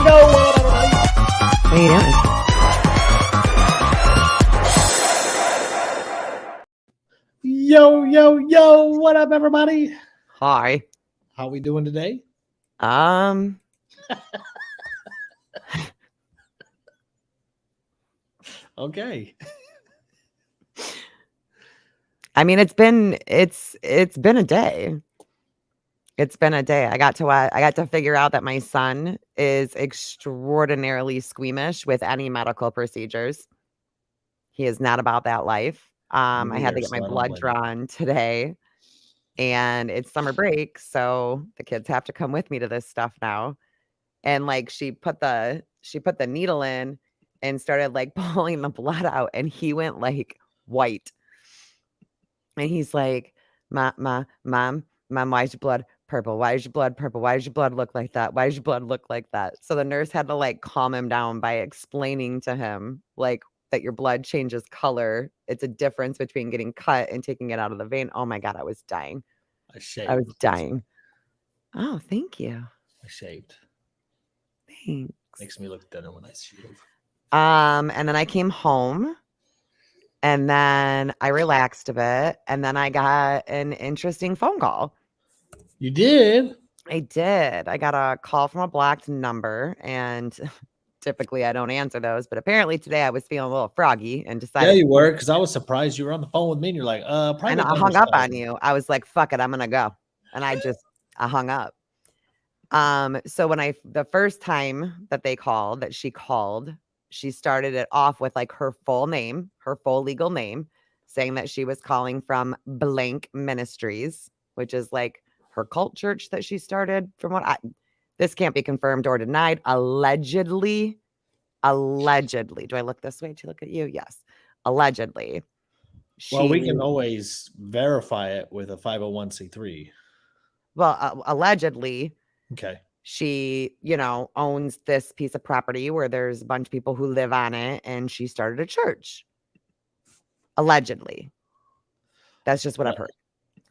What are you doing? Yo, what up, everybody? Hi. How we doing today? Okay. I mean, it's been a day. It's been a day. I got to figure out that my son is extraordinarily squeamish with any medical procedures. He is not about that life. I had to get my blood drawn today, and it's summer break, so the kids have to come with me to this stuff now. And like she put the needle in and started like pulling the blood out, and he went like white. And he's like, Mom, why is your blood purple? Why is your blood purple? Why does your blood look like that? Why does your blood look like that?" So the nurse had to like calm him down by explaining to him like that your blood changes color. It's a difference between getting cut and taking it out of the vein. Oh my God, I was dying. I shaved. I was dying. Oh, thank you. I shaved. Thanks. Makes me look thinner when I shave. And then I came home. And then I relaxed a bit, and then I got an interesting phone call. You did? I did. I got a call from a blocked number, and typically I don't answer those, but apparently today I was feeling a little froggy and decided. Yeah, you were, because I was surprised you were on the phone with me, and you're like, private. And I hung up on you. I was like, fuck it, I'm gonna go. And I hung up. So when the first time that she called, she started it off with like her full name, her full legal name, saying that she was calling from Blank Ministries, which is like her cult church that she started. This can't be confirmed or denied. Allegedly. Do I look this way to look at you? Yes. Allegedly. Well, we can always verify it with a 501c3. Well, allegedly. Okay. She, owns this piece of property where there's a bunch of people who live on it, and she started a church. Allegedly. That's just what I've heard.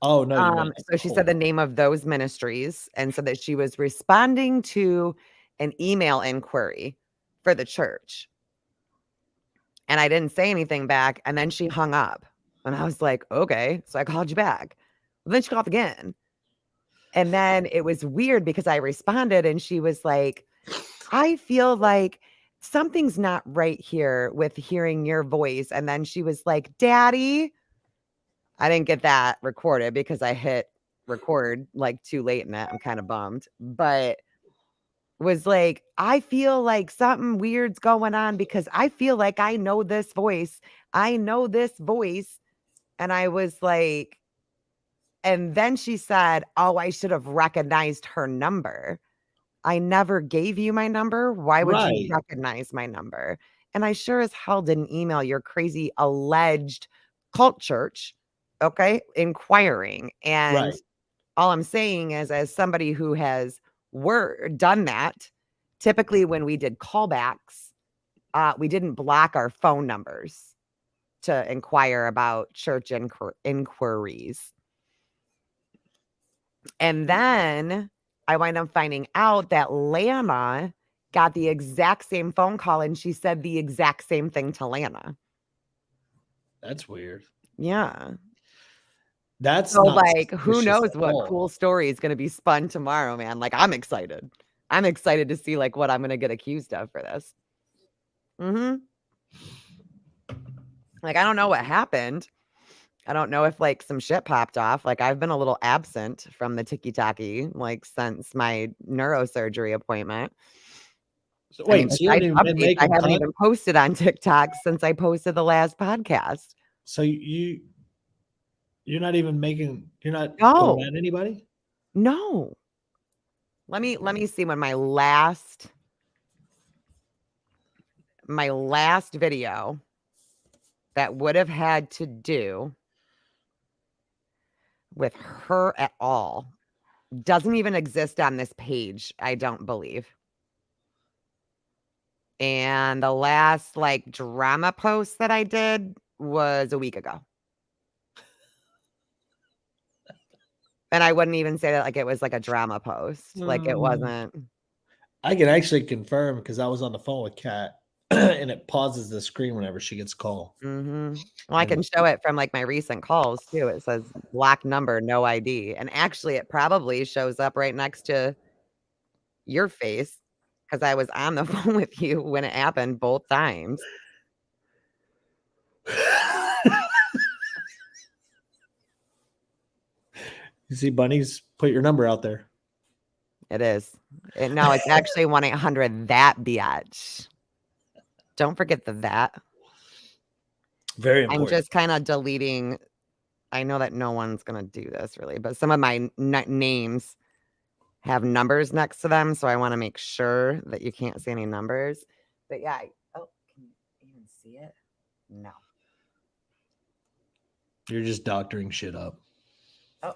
Oh, no. So she said the name of those ministries, and said that she was responding to an email inquiry for the church. And I didn't say anything back, and then she hung up. And I was like, okay. So I called you back. Well, then she called again. And then it was weird because I responded, and she was like, I feel like something's not right here with hearing your voice. And then she was like, Daddy. I didn't get that recorded because I hit record like too late in it. I'm kind of bummed, but was like, I feel like something weird's going on because I feel like I know this voice. I know this voice. And I was like, and then she said, oh, I should have recognized her number. I never gave you my number. Why would you recognize my number? And I sure as hell didn't email your crazy alleged cult church, okay, inquiring. And all I'm saying is, as somebody who has done that, typically when we did callbacks, we didn't block our phone numbers to inquire about church inquiries. And then I wind up finding out that Lana got the exact same phone call, and she said the exact same thing to Lana. That's weird. Yeah. That's so like, who knows what cool story is going to be spun tomorrow, man. Like, I'm excited. I'm excited to see like what I'm going to get accused of for this. Like, I don't know what happened. I don't know if like some shit popped off. Like, I've been a little absent from the tiki-taki like since my neurosurgery appointment. So wait, I haven't even posted on TikTok since I posted the last podcast. So you're not even you're not going at anybody? No. Let me see when my last video that would have had to do with her at all doesn't even exist on this page, I don't believe. And the last like drama post that I did was a week ago. And I wouldn't even say that like it was like a drama post. Like, it wasn't. I can actually confirm because I was on the phone with Kat, and it pauses the screen whenever she gets a call. Mhm. Well, I And can show it from, like, my recent calls too. It says blocked number, no ID, and actually it probably shows up right next to your face because I was on the phone with you when it happened both times. you see, bunnies, put your number out there. It is. No, it's actually 1-800 that biatch. Don't forget the that. Very I'm important. just kinda deleting. I know that no one's gonna do this really, but some of my names have numbers next to them, so I wanna make sure that you can't see any numbers. But yeah, oh, can you even see it? No. You're just doctoring shit up. Oh.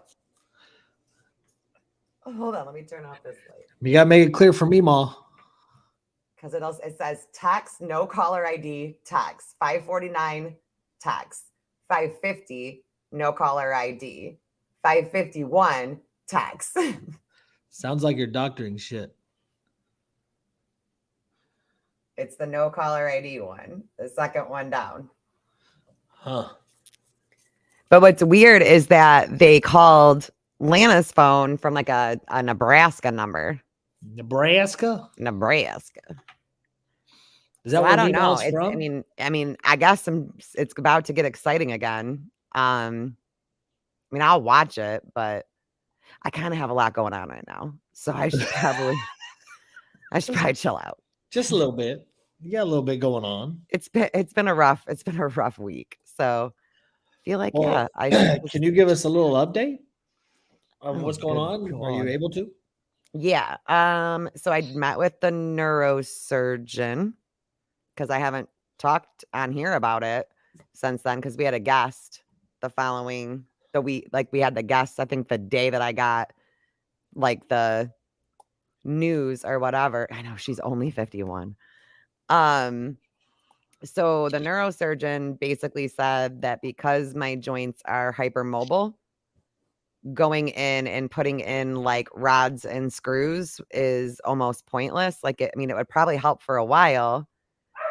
Oh, hold on, let me turn off this light. You gotta make it clear for me, Ma. Because it says tax, no caller ID, tax, 549, tax, 550, no caller ID, 551, tax. Sounds like you're doctoring shit. It's the no caller ID one, the second one down. Huh. But what's weird is that they called Lana's phone from like a Nebraska number. Nebraska? Nebraska. Is So that I where don't know. Meemaw's from? I mean, I guess it's about to get exciting again. I mean, I'll watch it, but I kind of have a lot going on right now. So I should probably chill out. Just a little bit. You got a little bit going on. It's been a rough week. So I feel like Well, yeah, I should just, can you give us a little update of oh what's going good on? Are you God. able to? Yeah. So I met with the neurosurgeon because I haven't talked on here about it since then because we had a guest the week, like we had the guest, I think the day that I got like the news or whatever. I know she's only 51. So the neurosurgeon basically said that because my joints are hypermobile, going in and putting in like rods and screws is almost pointless. Like, I mean, it would probably help for a while,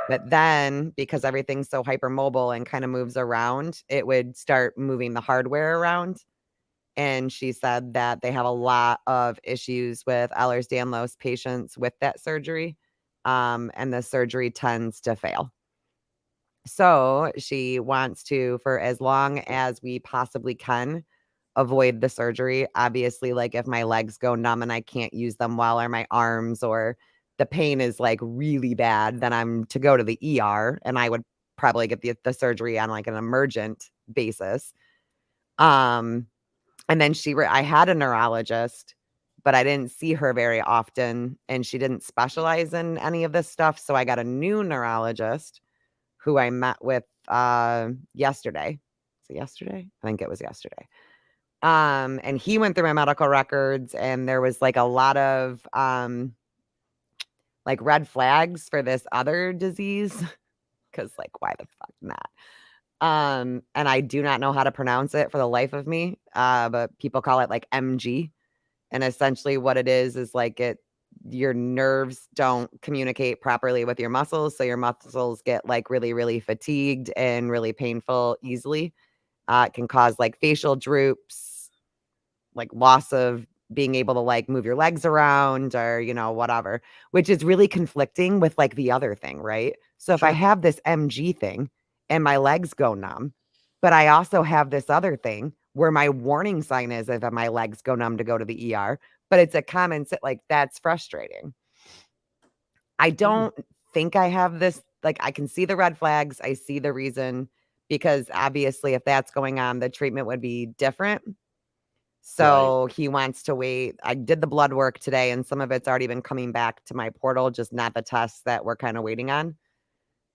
but then because everything's so hypermobile and kind of moves around, it would start moving the hardware around. And she said that they have a lot of issues with Ehlers-Danlos patients with that surgery. And the surgery tends to fail. So she wants to, for as long as we possibly can, avoid the surgery. Obviously, like if my legs go numb and I can't use them well, or my arms, or the pain is like really bad, then I'm to go to the ER and I would probably get the surgery on like an emergent basis. And then I had a neurologist, but I didn't see her very often and she didn't specialize in any of this stuff. So I got a new neurologist who I met with yesterday. So yesterday? I think it was yesterday. And he went through my medical records and there was like a lot of like red flags for this other disease. Cause like why the fuck not? And I do not know how to pronounce it for the life of me. But people call it like MG. And essentially what it is like your nerves don't communicate properly with your muscles. So your muscles get like really, really fatigued and really painful easily. It can cause like facial droops, like loss of being able to like move your legs around or, whatever, which is really conflicting with like the other thing, right? So if I Sure. have this MG thing and my legs go numb, but I also have this other thing where my warning sign is if my legs go numb to go to the ER, but it's a common like that's frustrating. I don't think I have this, like I can see the red flags, I see the reason because obviously if that's going on, the treatment would be different. Right. So he wants to wait. I did the blood work today and some of it's already been coming back to my portal, just not the tests that we're kind of waiting on.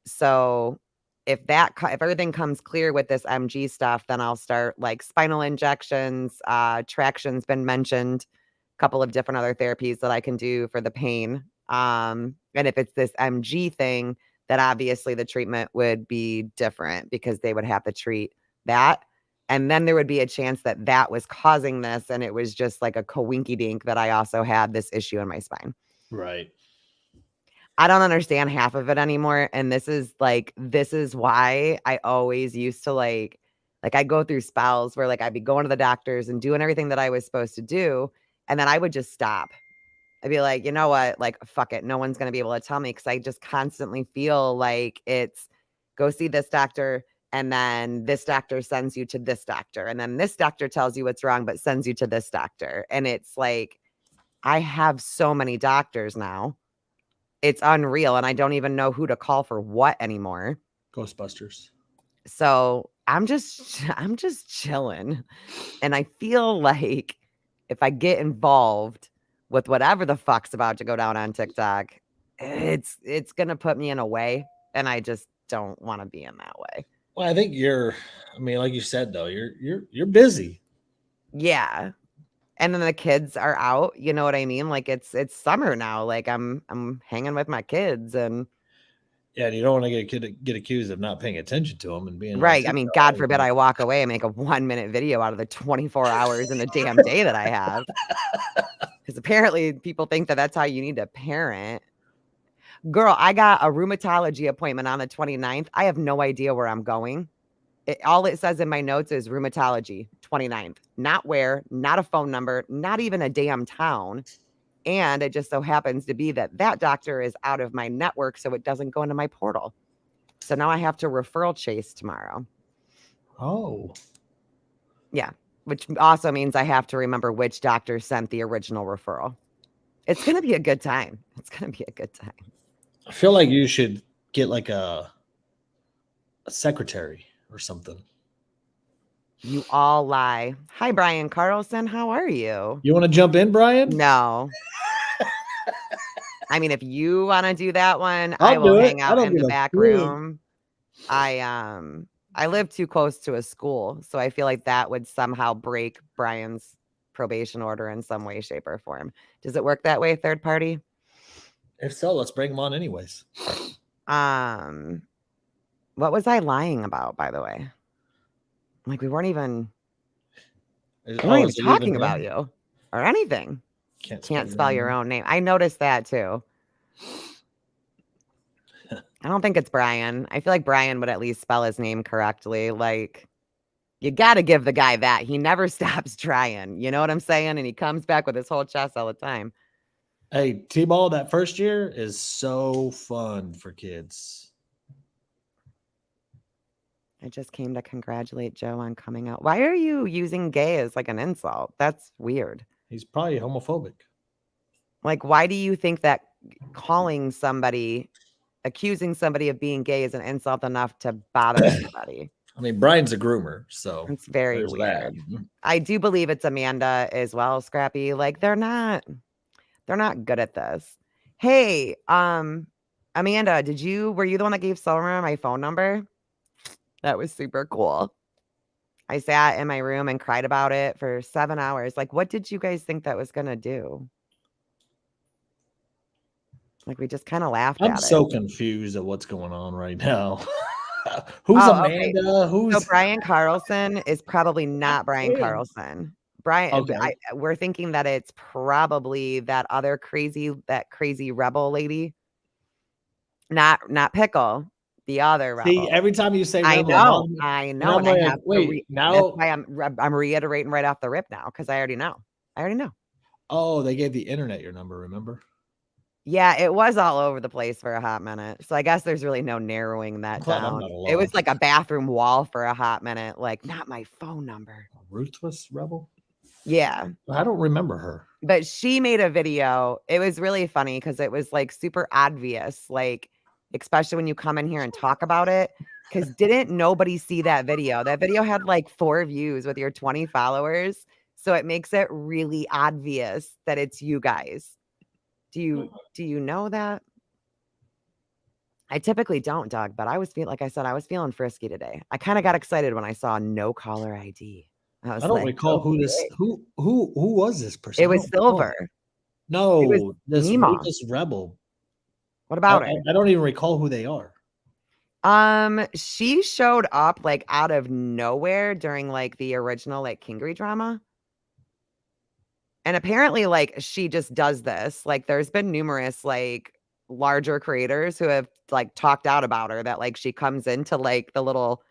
So if everything comes clear with this MG stuff, then I'll start like spinal injections. Traction's been mentioned, a couple of different other therapies that I can do for the pain. And if it's this MG thing, then obviously the treatment would be different because they would have to treat that. And then there would be a chance that that was causing this. And it was just like a coinky dink that I also had this issue in my spine. Right. I don't understand half of it anymore, and this is why I always used to, I go through spells where, I'd be going to the doctors and doing everything that I was supposed to do, and then I would just stop. I'd be like, "You know what? Like, fuck it. No one's gonna be able to tell me because I just constantly feel like it's go see this doctor, and then this doctor sends you to this doctor, and then this doctor tells you what's wrong but sends you to this doctor." And it's like, I have so many doctors now. It's unreal, and I don't even know who to call for what anymore. Ghostbusters. So, I'm just chilling, and I feel like if I get involved with whatever the fuck's about to go down on TikTok, it's gonna put me in a way, and I just don't wanna be in that way. Well, I think like you said though, you're busy. Yeah. And then the kids are out, you know what I mean? Like, it's summer now, like, I'm hanging with my kids and Yeah, and you don't want to get accused of not paying attention to them and being on right, I TikTok. mean, God forbid I walk away and make a 1-minute video out of the 24 hours in a damn day that I have. Because apparently people think that that's how you need to parent. Girl, I got a rheumatology appointment on the 29th. I have no idea where I'm going. All it says in my notes is rheumatology, 29th. Not where, not a phone number, not even a damn town. And it just so happens to be that that doctor is out of my network, so it doesn't go into my portal. So now I have to referral chase tomorrow. Oh. Yeah, which also means I have to remember which doctor sent the original referral. It's gonna be a good time. It's gonna be a good time. I feel like you should get like a secretary or something. You all lie. Hi, Brian Carlson. How are you? You want to jump in, Brian? No. I mean, if you want to do that one, I I'll will do it. hang I out don't in give the a back clue. room. I live too close to a school, so I feel like that would somehow break Brian's probation order in some way, shape, or form. Does it work that way, third party? If so, let's bring them on anyways. What was I lying about, by the way? Like, we weren't even talking about you or anything. Can't spell your own name. I noticed that too. I don't think it's Brian. I feel like Brian would at least spell his name correctly. Like, you got to give the guy that. He never stops trying. You know what I'm saying? And he comes back with his whole chest all the time. Hey, T-ball, that first year is so fun for kids. I just came to congratulate Joe on coming out. Why are you using gay as like an insult? That's weird. He's probably homophobic. Like, why do you think that calling somebody, accusing somebody of being gay is an insult enough to bother anybody? I mean, Brian's a groomer, so It's very there's weird. that. I do believe it's Amanda as well, Scrappy. Like, they're not good at this. Hey, Amanda, were you the one that gave Summer my phone number? That was super cool. I sat in my room and cried about it for 7 hours. Like, what did you guys think that was gonna do? Like, we just kinda laughed I'm at it. so confused at what's going on right now. Who's Oh, okay. Amanda? So Brian Carlson is probably not Brian saying. Carlson. Brian, Okay. we're thinking that it's probably that other crazy rebel lady. Not Pickle, the other See, rebel. every time you say I rebel, know, and I'm and I like, have to wait, that's now, why I'm reiterating right off the rip now because I already know. oh, they gave the internet your number, remember? Yeah, it was all over the place for a hot minute. So I guess there's really no narrowing that Glad I'm down. not It was alone. like a bathroom wall for a hot minute, like, not my phone number. A ruthless rebel? Yeah. I don't remember her. But she made a video. It was really funny because it was, like, super obvious, like, especially when you come in here and talk about it. Because didn't nobody see that video? That video had, like, 4 views with your 20 followers, so it makes it really obvious that it's you guys. Do you know that? I typically don't, Doug, but I was like I said, I was feeling frisky today. I kinda got excited when I saw no caller ID. I I was don't like, recall who this "Okay." who was this person? It I was don't recall. Silver. It was No, this Mima. ruthless rebel. What I, about I her? I don't even recall who they are. She showed up, like, out of nowhere during, like, the original, like, Kingery drama. And apparently, like, she just does this. Like, there's been numerous, like, larger creators who have like talked out about her, that like she comes into like the little,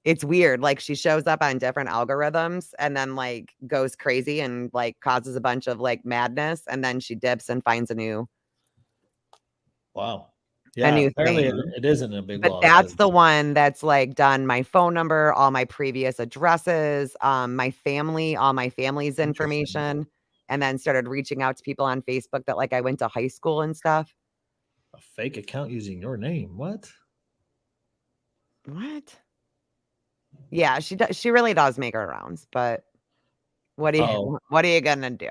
it's weird. Like she shows up on different algorithms and then like goes crazy and like causes a bunch of like madness. And then she dips and finds a new Wow. Yeah, apparently thing. it isn't a big But loss. that's the one that's like done my phone number, all my previous addresses, my family, all my family's Interesting. information, and then started reaching out to people on Facebook that like I went to high school and stuff. A fake account using your name. What? What? Yeah, she really does make her rounds, but what are you gonna do?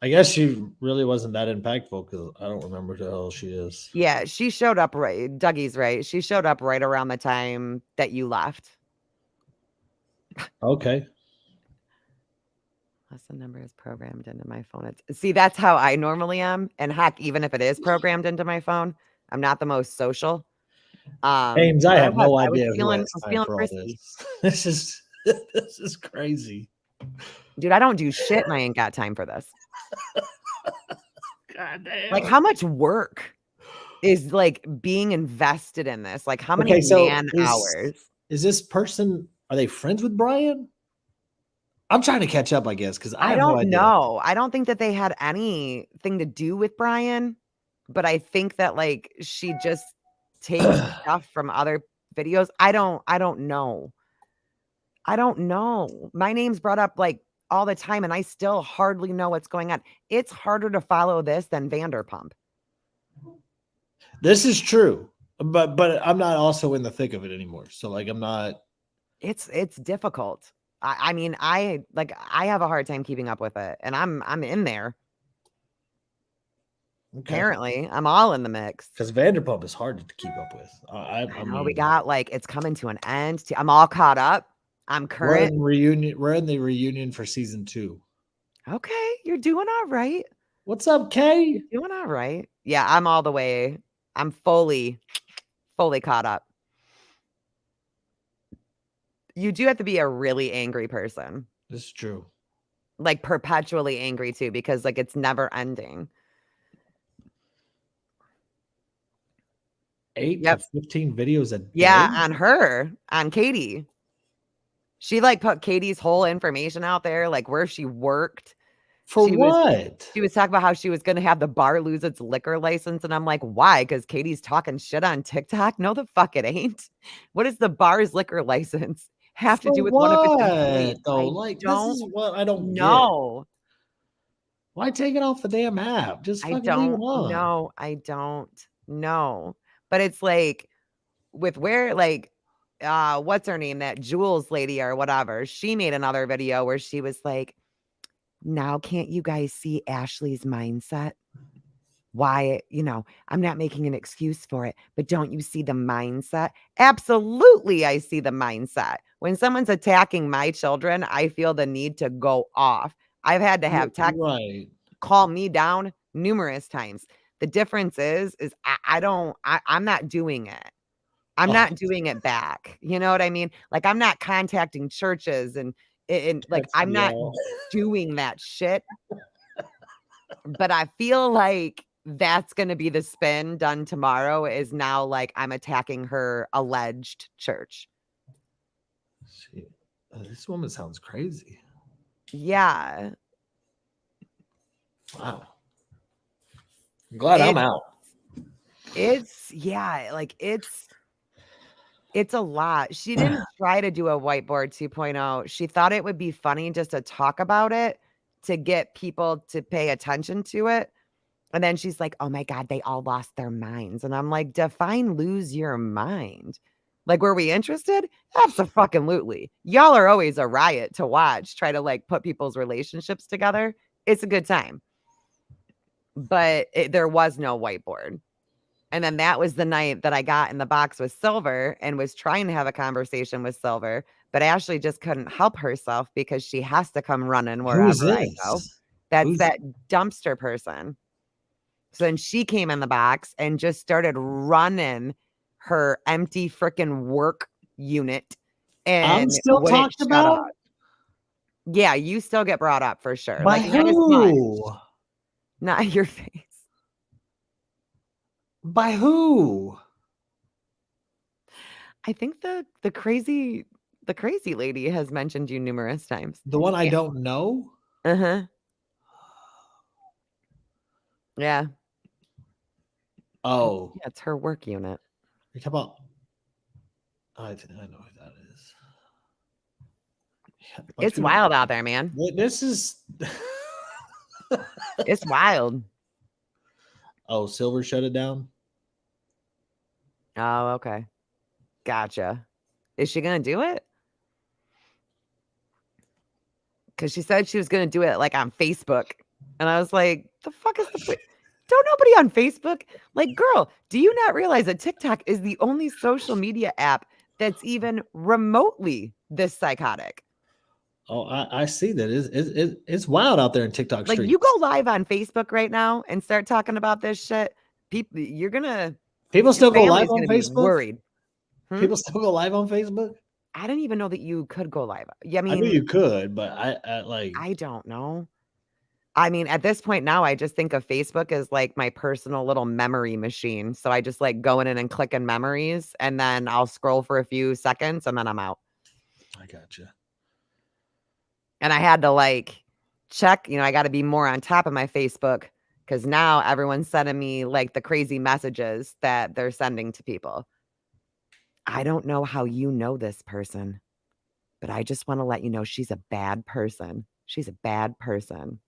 I guess she really wasn't that impactful because I don't remember who the hell she is. Yeah, she showed up right. Dougie's right. She showed up right around the time that you left. Okay. Lesson number is programmed into my phone. See, that's how I normally am. And heck, even if it is programmed into my phone, I'm not the most social. James, I have no I was idea who feeling, has I was time feeling for all frisky. this. This is crazy. Dude, I don't do shit and I ain't got time for this. God damn. Like, how much work is like being invested in this? Like, how many Okay, so man hours? is this person, are they friends with Brian? I'm trying to catch up, I guess, because I I have no don't idea. know. I don't think that they had anything to do with Brian, but I think that like she just takes stuff from other videos. I don't know. I don't know. My name's brought up like all the time and I still hardly know what's going on. It's harder to follow this than Vanderpump. This is true, but I'm not also in the thick of it anymore. So like I'm not. It's difficult. I mean, I have a hard time keeping up with it, and I'm in there. Okay. Apparently, I'm all in the mix. Because Vanderpump is hard to keep up with. I know mean, we got like it's coming to an end. I'm all caught up. I'm current. We're in the reunion for season 2. Okay, you're doing all right. What's up, Kay? You're doing all right. Yeah, I'm all the way. I'm fully caught up. You do have to be a really angry person. This is true. Like perpetually angry too, because like it's never ending. 8 to 15 videos a day. Yeah, on Katie. She like put Katie's whole information out there, like where she worked. For what? She was talking about how she was going to have the bar lose its liquor license. And I'm like, why? Because Katie's talking shit on TikTok? No, the fuck it ain't. What does the bar's liquor license have to do with one of its employees? Though, like, this is what I don't know. get. Why take it off the damn app? Just fucking leave it on. No, I don't know. But it's like with where like what's her name? That Jules lady or whatever. She made another video where she was like, now can't you guys see Ashley's mindset? Why, I'm not making an excuse for it, but don't you see the mindset? Absolutely, I see the mindset. When someone's attacking my children, I feel the need to go off. I've had to have call me down numerous times. The difference is I'm not doing it. I'm not doing it back. You know what I mean? Like I'm not contacting churches and like I'm not doing that shit. But I feel like that's going to be the spin done tomorrow is now like I'm attacking her alleged church. This woman sounds crazy. Yeah. Wow. I'm glad I'm out. It's a lot. She didn't try to do a whiteboard 2.0. She thought it would be funny just to talk about it to get people to pay attention to it. And then she's like, oh my God, they all lost their minds. And I'm like, define lose your mind. Like, were we interested? Absolutely. Y'all are always a riot to watch, try to like put people's relationships together. It's a good time. But there was no whiteboard. And then that was the night that I got in the box with Silver and was trying to have a conversation with Silver. But Ashley just couldn't help herself because she has to come running wherever I go. That's that dumpster person. So then she came in the box and just started running her empty freaking work unit. And I'm still talked about? Yeah, you still get brought up for sure. By like who? Not your face. By who? I think the crazy lady has mentioned you numerous times. The one I Yeah. don't know? Uh-huh. Yeah. Oh, Yeah, it's her work unit. you talk about. I think I know who that is. Yeah, a bunch of It's people. wild out there, man. This is. It's wild. Oh, Silver shut it down. Oh, okay. Gotcha. Is she gonna do it? Because she said she was gonna do it like on Facebook. And I was like, the fuck is the don't nobody on Facebook? Like, girl, do you not realize that TikTok is the only social media app that's even remotely this psychotic? Oh, I see that. It's wild out there in TikTok Like, you streets. go live on Facebook right now and start talking about this shit, people, People your still go live family's on gonna be Facebook. worried. Hmm? People still go live on Facebook. I didn't even know that you could go live. Yeah, I I knew mean, you could, but I like. I don't know. I mean, at this point now, I just think of Facebook as like my personal little memory machine. So I just like going in and clicking memories and then I'll scroll for a few seconds and then I'm out. I gotcha. And I had to like check, I got to be more on top of my Facebook because now everyone's sending me like the crazy messages that they're sending to people. I don't know how you know this person, but I just want to let you know she's a bad person. She's a bad person.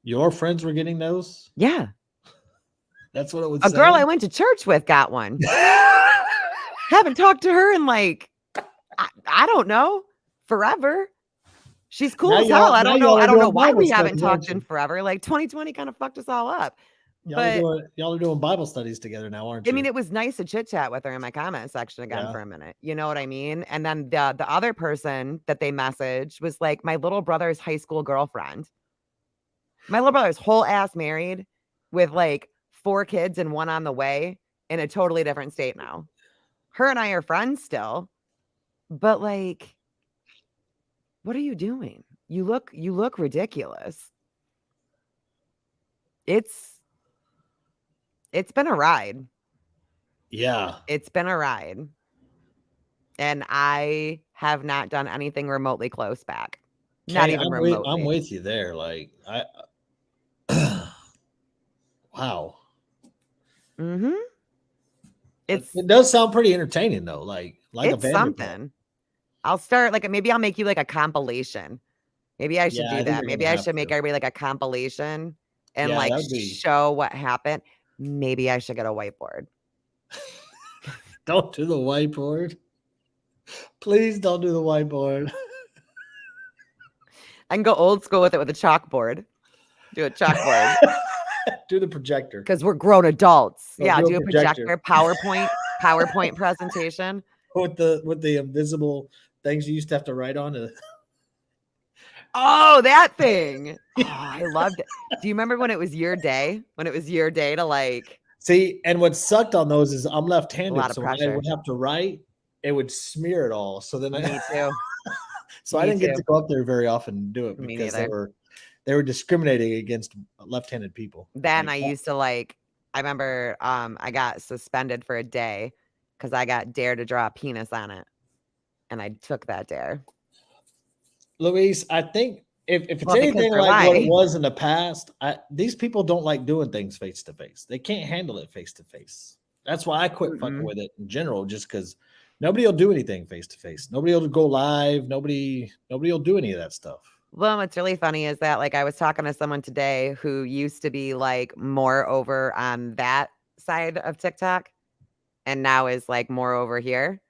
Your friends were getting those. Yeah. That's what it would A say. girl I went to church with got one. Haven't talked to her in like, I don't know, forever. She's cool as hell. I Now don't know. y'all I are don't know doing why Bible we haven't studies, aren't talked in you? forever. Like 2020 kind of fucked us all up. But Y'all are doing Bible studies together now, aren't I you? mean, it was nice to chit chat with her in my comment section again Yeah. for a minute. You know what I mean? And then the other person that they messaged was like my little brother's high school girlfriend. My little brother's whole ass married with like 4 kids and one on the way in a totally different state now. Her and I are friends still, but like, what are you doing? You look ridiculous. It's been a ride. Yeah. It's been a ride. And I have not done anything remotely close back. Not Kenny, even I'm remotely. with you there. Like wow. Mhm. It's It does sound pretty entertaining though. Like a it's Vanderbilt. something. I'll start like maybe I'll make you like a compilation. Maybe I should Yeah, do I think that. you're Maybe gonna I have should make to. everybody like a compilation and Yeah, like that would be. show what happened. Maybe I should get a whiteboard. Don't do the whiteboard. Please don't do the whiteboard. I can go old school with it with a chalkboard. Do a chalkboard Do the projector. because we're grown adults. No, Yeah, do a do a projector projector, PowerPoint presentation. with the invisible things you used to have to write on. Oh, that thing. Oh, I loved it. Do you remember when it was your day? When it was your day to like See, and what sucked on those is I'm a left-handed, lot of so when I pressure. would have to write, it would smear it all. So then Me too. so I Me didn't get too. to go up there very often and do it Me because neither. they were discriminating against left-handed people. Then Like, I used to like, I remember I got suspended for a day because I got dared to draw a penis on it. And I took that dare. Luis, I think if it's Well, because anything they're like what it lying. was in the past, these people don't like doing things face to face. They can't handle it face to face. That's why I quit fucking Mm-mm. with it in general, just because nobody will do anything face to face. Nobody will go live. Nobody will do any of that stuff. Well, what's really funny is that like I was talking to someone today who used to be like more over on that side of TikTok and now is like more over here.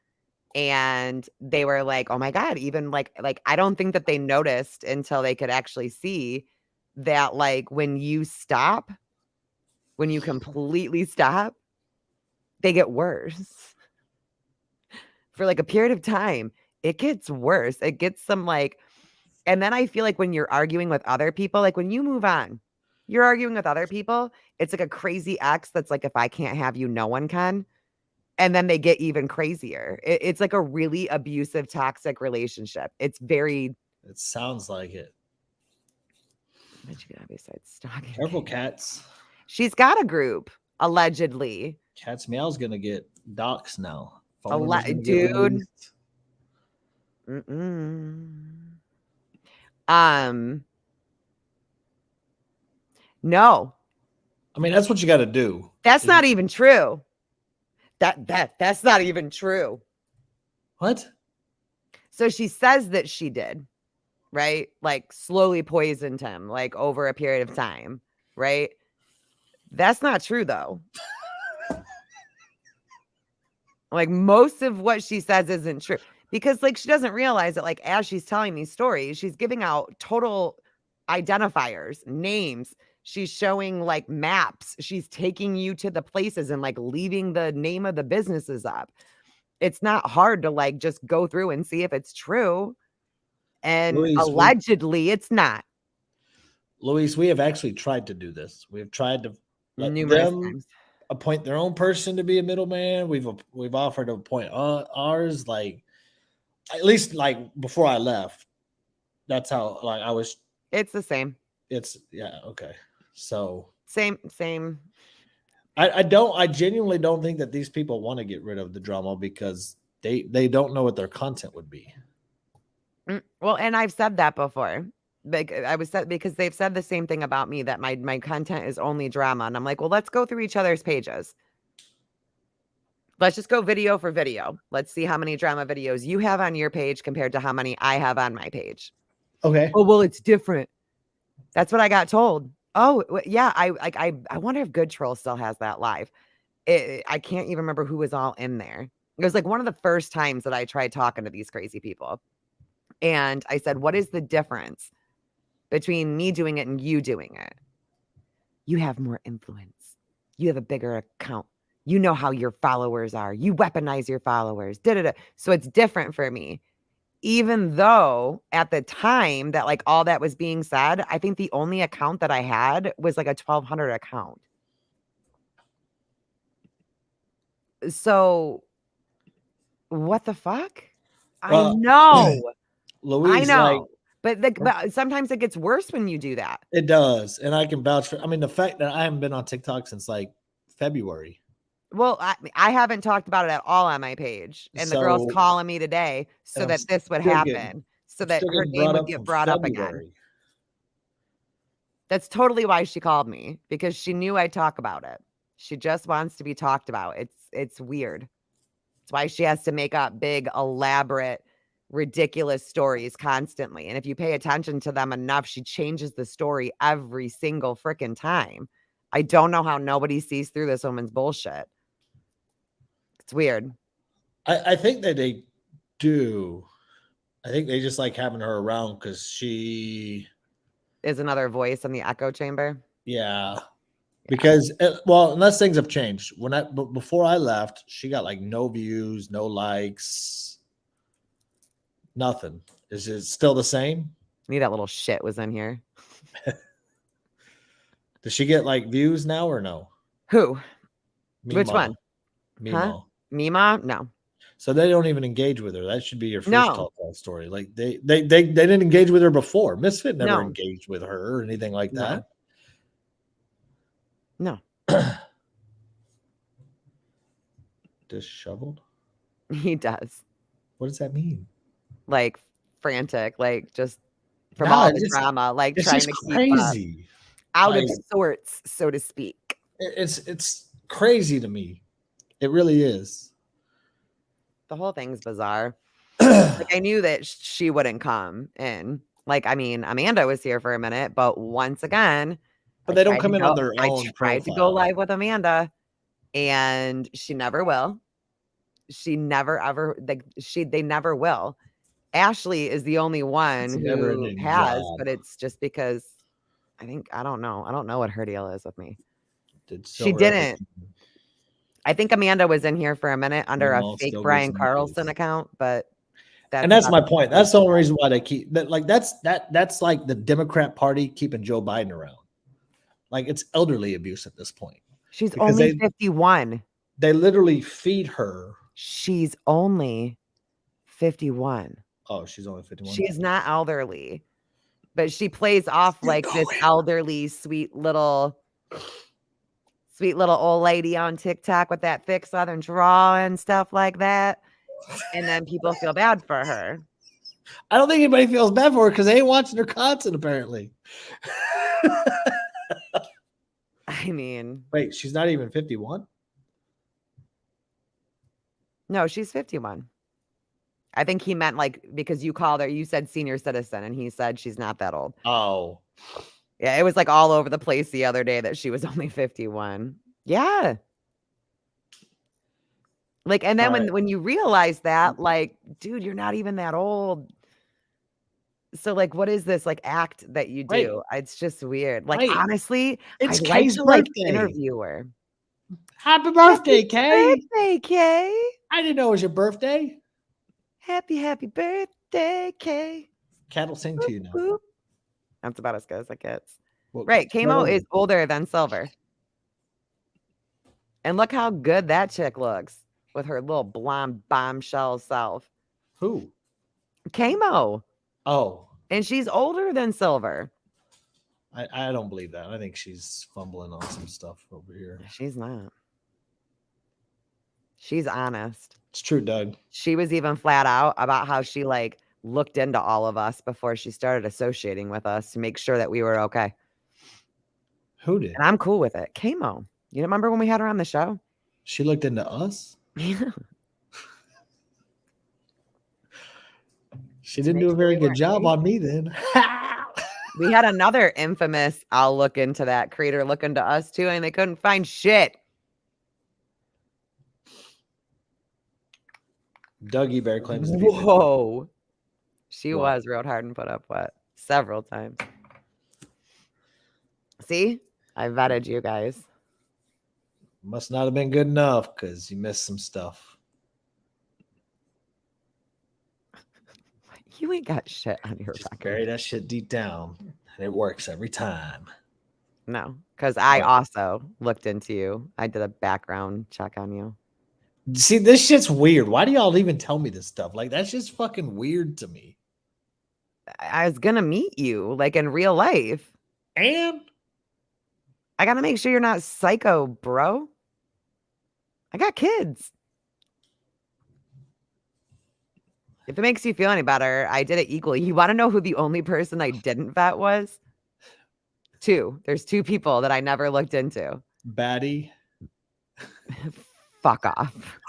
And they were like, "Oh my god, even like I don't think that they noticed until they could actually see that like when you stop, when you completely stop, they get worse. For like a period of time, it gets worse. It gets some like and then I feel like when you're arguing with other people, like when you move on, you're arguing with other people, it's like a crazy ex that's like if I can't have you, no one can. And then they get even crazier. It's like a really abusive, toxic relationship. It's very It sounds like it. what you got besides stalking? Careful, cats. She's got a group. allegedly. Cat's Meow's gonna get docs now. Phone number's gonna get Dude. released. No, I mean, that's what you got to do. that's not even true. That's not even true. What? So she says that she did, right? Like slowly poisoned him, like over a period of time, right? That's not true though. Like most of what she says isn't true because like she doesn't realize that like as she's telling these stories, she's giving out total identifiers, names. She's showing like maps. She's taking you to the places and like leaving the name of the businesses up. It's not hard to like just go through and see if it's true. And Luis, allegedly it's not. Luis, we have actually tried to do this. We have tried to let Numerous them times. appoint their own person to be a middleman. We've offered to appoint ours. Like at least like before I left, that's how like I was. It's the same. It's yeah okay. So Same. I genuinely don't think that these people want to get rid of the drama because they don't know what their content would be. Well, and I've said that before. Like I was said because they've said the same thing about me that my content is only drama. And I'm like, well, let's go through each other's pages. Let's just go video for video. Let's see how many drama videos you have on your page compared to how many I have on my page. Okay. Oh, well, it's different. That's what I got told. Oh, yeah. I wonder if Good Troll still has that live. I can't even remember who was all in there. It was like one of the first times that I tried talking to these crazy people. And I said, what is the difference between me doing it and you doing it? You have more influence. You have a bigger account. You know how your followers are. You weaponize your followers. So it's different for me. Even though at the time that like all that was being said, I think the only account that I had was like a 1,200 account. So what the fuck? I know. Louise, I know. like, but sometimes it gets worse when you do that. it does. And I can vouch for, I mean, the fact that I haven't been on TikTok since like February. Well, I haven't talked about it at all on my page. And the girl's calling me today so that this would happen. So that her name would get brought up again. That's totally why she called me, because she knew I'd talk about it. She just wants to be talked about. It's weird. It's why she has to make up big, elaborate, ridiculous stories constantly. And if you pay attention to them enough, she changes the story every single freaking time. I don't know how nobody sees through this woman's bullshit. It's weird. I think that they do. I think they just like having her around because she is another voice in the echo chamber. Yeah. Because well, unless things have changed. Before I left, she got like no views, no likes, nothing. Is it still the same? Me, that little shit was in here. Does she get like views now or no? Who? Mima. Which one? Mima. Huh? Mima? No. So they don't even engage with her. That should be your first talk story. Like they didn't engage with her before. Misfit never engaged with her or anything like that. No. Disheveled? He does. What does that mean? Like frantic, like just from all the drama, like trying to keep crazy. Out of sorts, so to speak. It's crazy to me. It really is. The whole thing's bizarre. Like I knew that she wouldn't come in. Like, I mean, Amanda was here for a minute, but once again, but they don't come in on their own. I tried to go live with Amanda, and she never will. She never ever they never will. Ashley is the only one who has, but it's just because I don't know. I don't know what her deal is with me. She didn't. I think Amanda was in here for a minute under a fake Brian Carlson account, but that's my point. That's the only reason why they keep that. Like that's like the Democrat Party keeping Joe Biden around. Like it's elderly abuse at this point. She's only 51. They literally feed her. She's only 51. Oh, she's only 51. She's not elderly, but she plays off like this elderly, sweet little Sweet little old lady on TikTok with that thick Southern drawl and stuff like that. And then people feel bad for her. I don't think anybody feels bad for her because they ain't watching her content, apparently. I mean, Wait, she's not even 51? no, she's 51. I think he meant like because you called her, you said senior citizen, and he said she's not that old. Oh. Yeah, it was like all over the place the other day that she was only 51. Yeah. Like, and then when you realize that, like, dude, you're not even that old. So, like, what is this like act that you Wait. do? It's just weird. Like, Wait. honestly, It's I'd like Kay's to like birthday. interview her. Happy birthday, Kay. Birthday, Kay. I didn't know it was your birthday. Happy birthday, Kay. Cat will sing to you now. Boop. That's about as good as it gets. Well, Right. start Kamo over. is older than Silver. And look how good that chick looks with her little blonde bombshell self. Who? Kamo. Oh, And she's older than Silver. I don't believe that. I think she's fumbling on some stuff over here. She's not. She's honest. It's true, Doug. She was even flat out about how she like looked into all of us before she started associating with us to make sure that we were okay. Who did? And I'm cool with it. Kamo. You remember when we had her on the show? She looked into us? Yeah. She didn't do a very good job on me then. We had another infamous I'll look into that creator look into us too, and they couldn't find shit. Dougie Bear claims to be. Whoa. She What? was rode hard and put up what? Several times. See? I vetted you guys. Must not have been good enough because you missed some stuff. You ain't got shit on your Just record. bury that shit deep down, and it works every time. No, because I What? also looked into you. I did a background check on you. See, this shit's weird. Why do y'all even tell me this stuff? Like, that's just fucking weird to me. I was gonna meet you like in real life. And I gotta make sure you're not psycho, bro. I got kids. If it makes you feel any better, I did it equally. You want to know who the only person I didn't vet was? Two. There's two people that I never looked into. Batty. Fuck off.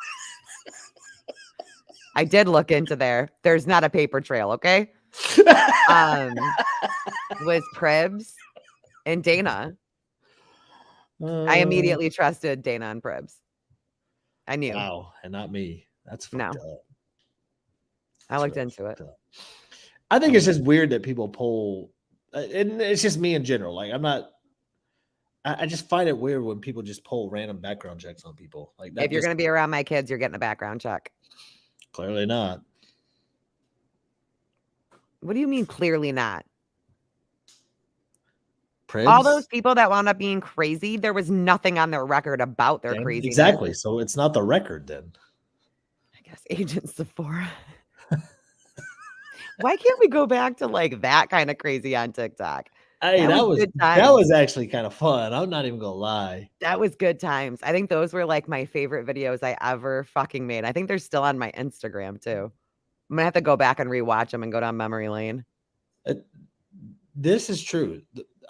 I did look into there. There's not a paper trail, okay? Was Pribs and Dana. I immediately trusted Dana and Pribs. I knew. Wow, and not me. That's fucked up. I looked into it. I think it's just weird that people pull, and it's just me in general. Like, I'm not. I just find it weird when people just pull random background checks on people. Like, that if you're going to be around my kids, you're getting a background check. Clearly not. What do you mean? Clearly not. Pribs? All those people that wound up being crazy, there was nothing on their record about their craziness. Exactly. So it's not the record then. I guess Agent Sephora. Why can't we go back to like that kind of crazy on TikTok? Hey, that was good times. That was actually kind of fun. I'm not even gonna lie. That was good times. I think those were like my favorite videos I ever fucking made. I think they're still on my Instagram too. I'm gonna have to go back and rewatch them and go down memory lane. This is true.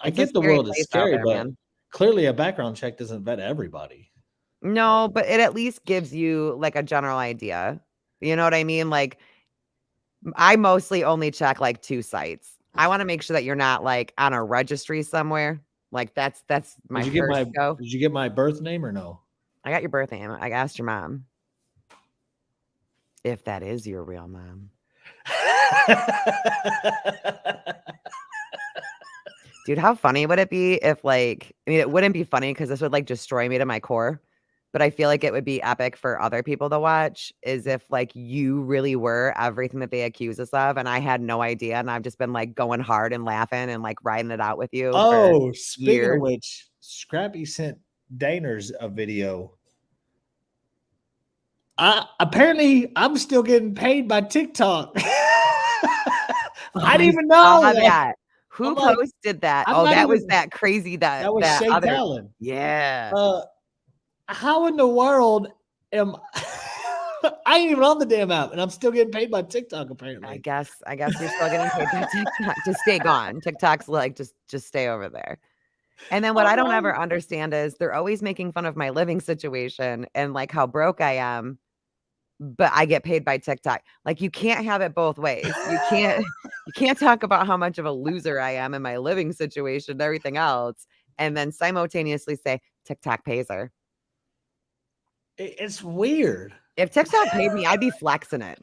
I It's get a the scary world is place out scary, there, but man. clearly a background check doesn't vet everybody. No, but it at least gives you like a general idea. You know what I mean? Like, I mostly only check like 2 sites. I want to make sure that you're not like on a registry somewhere. Like that's my Did you first go. Did you get my birth name or no? I got your birth name. I asked your mom if that is your real mom. Dude, how funny would it be if like, I mean, it wouldn't be funny because this would like destroy me to my core. But I feel like it would be epic for other people to watch is if like you really were everything that they accuse us of. And I had no idea. And I've just been like going hard and laughing and like riding it out with you. Oh, speaking years. of which, Scrappy sent Daners a video. Apparently I'm still getting paid by TikTok. I didn't even know that. Who posted that? Oh, that was that crazy. That was Shay other. Talon. Yeah. how in the world am I ain't even on the damn app and I'm still getting paid by TikTok apparently. I guess you're still getting paid by TikTok. Just stay gone. TikTok's like just stay over there. And then what I don't ever understand is they're always making fun of my living situation and like how broke I am, but I get paid by TikTok. Like you can't have it both ways. You can't talk about how much of a loser I am in my living situation and everything else, and then simultaneously say TikTok pays her. It's weird. If TikTok paid me, I'd be flexing it.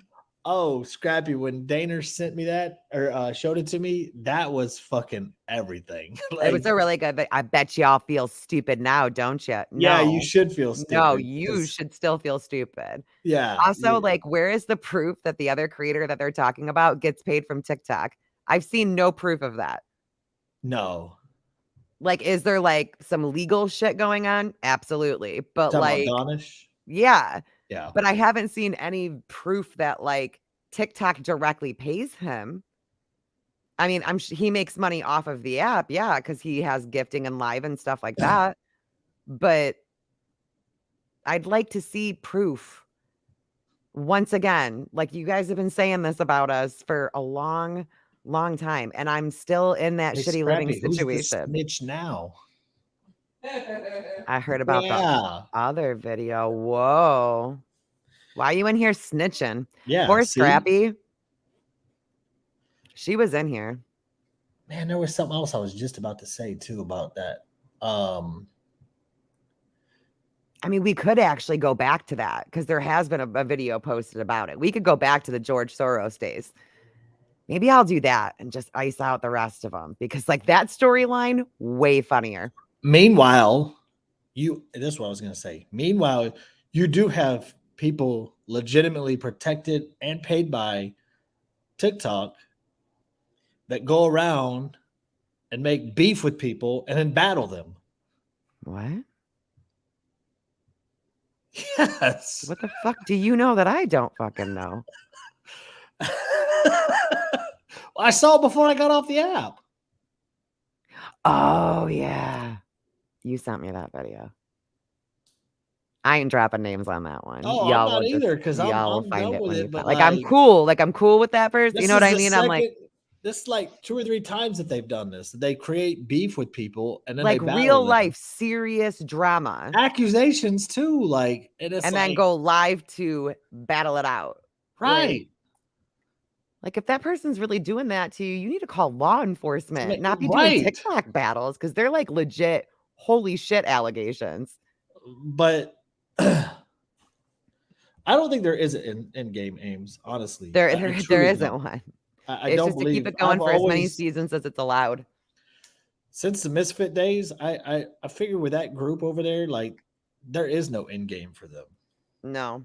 Oh, Scrappy, when Daner sent me that or showed it to me, that was fucking everything. It was a really good, I bet y'all feel stupid now, don't you? Yeah, you No. should feel stupid. No, you should still feel stupid. Yeah. Also, like, where is the proof that the other creator that they're talking about gets paid from TikTok? I've seen no proof of that. No. Like, is there like some legal shit going on? Absolutely. But like, Donish? yeah. Yeah. But I haven't seen any proof that like TikTok directly pays him. I mean, he makes money off of the app, yeah, because he has gifting and live and stuff like that. But I'd like to see proof. Once again, like you guys have been saying this about us for a long, long time, and I'm still in that shitty living situation. Who's the snitch now? I heard about the other video. Whoa. Why are you in here snitching? Yeah. Poor Scrappy. She was in here. Man, there was something else I was just about to say too about that. I mean, we could actually go back to that because there has been a video posted about it. We could go back to the George Soros days. Maybe I'll do that and just ice out the rest of them because like that storyline, way funnier. Meanwhile, this is what I was going to say. Meanwhile, you do have people legitimately protected and paid by TikTok that go around and make beef with people and then battle them. What? Yes. What the fuck do you know that I don't fucking know? I saw it before I got off the app. Oh, yeah. You sent me that video. I ain't dropping names on that one. Oh, y'all I'm not either because I'm find it when you but like I'm cool. Like I'm cool with that person. You know what I mean? I'm like this is like 2 or 3 times that they've done this. They create beef with people and then like they battle real them. life serious drama. Accusations too, like and then go live to battle it out. Right. Like if that person's really doing that to you, you need to call law enforcement, not be doing TikTok battles because they're like legit holy shit allegations. But I don't think there is an in-game aims, honestly. There isn't one. I don't believe. To keep it going for as many seasons as it's allowed. Since the Misfit days, I figure with that group over there, like there is no end game for them. No.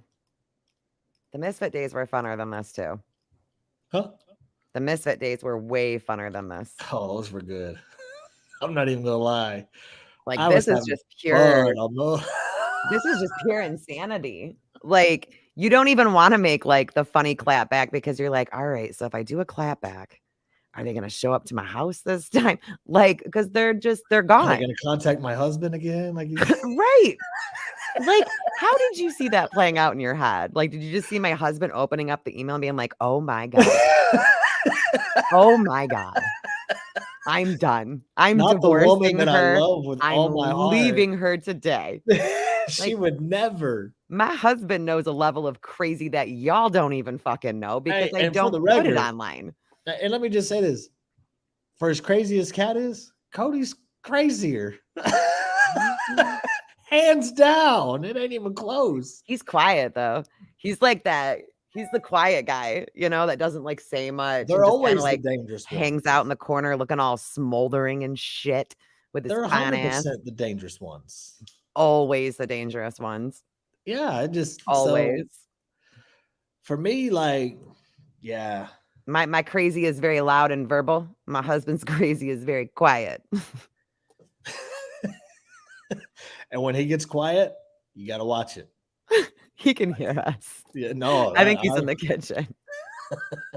The Misfit days were funner than this too. Huh? The Misfit days were way funner than this. Oh, those were good. I'm not even gonna lie. Like this is just pure. This is just pure insanity. Like you don't even want to make like the funny clap back because you're like, all right, so if I do a clap back, are they gonna show up to my house this time? Like, because they're gone. Are they gonna contact my husband again? Like right. Like, how did you see that playing out in your head? Like, did you just see my husband opening up the email and being like, oh my God. Oh my God. I'm done. I'm not divorcing the woman that her. I love with all my heart. Leaving her today. She would never. My husband knows a level of crazy that y'all don't even fucking know because I don't put it online. And let me just say this. For as crazy as Kat is, Cody's crazier. Hands down. It ain't even close. He's quiet though. He's like that. He's the quiet guy, you know, that doesn't like say much. They're always like the dangerous ones. Hangs out in the corner looking all smoldering and shit with his fine ass. They're 100% the dangerous ones. Always the dangerous ones. Yeah, just always. So, for me, like, yeah. My crazy is very loud and verbal. My husband's crazy is very quiet. And when he gets quiet, you got to watch it. He can hear us. Yeah, no. I think he's in the kitchen.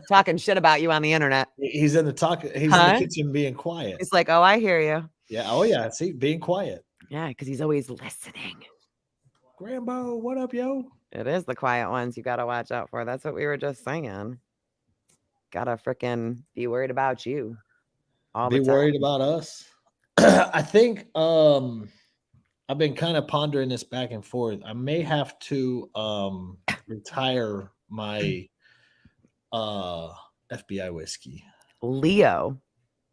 Talking shit about you on the internet. He's in the in the kitchen being quiet. He's like, oh, I hear you. Yeah. Oh, yeah. See, being quiet. Yeah, because he's always listening. Rambo, what up, yo? It is the quiet ones you gotta watch out for. That's what we were just saying. Gotta frickin' be worried about you all the Be time. worried about us. I think I've been kind of pondering this back and forth. I may have to retire my FBI whiskey. Leo,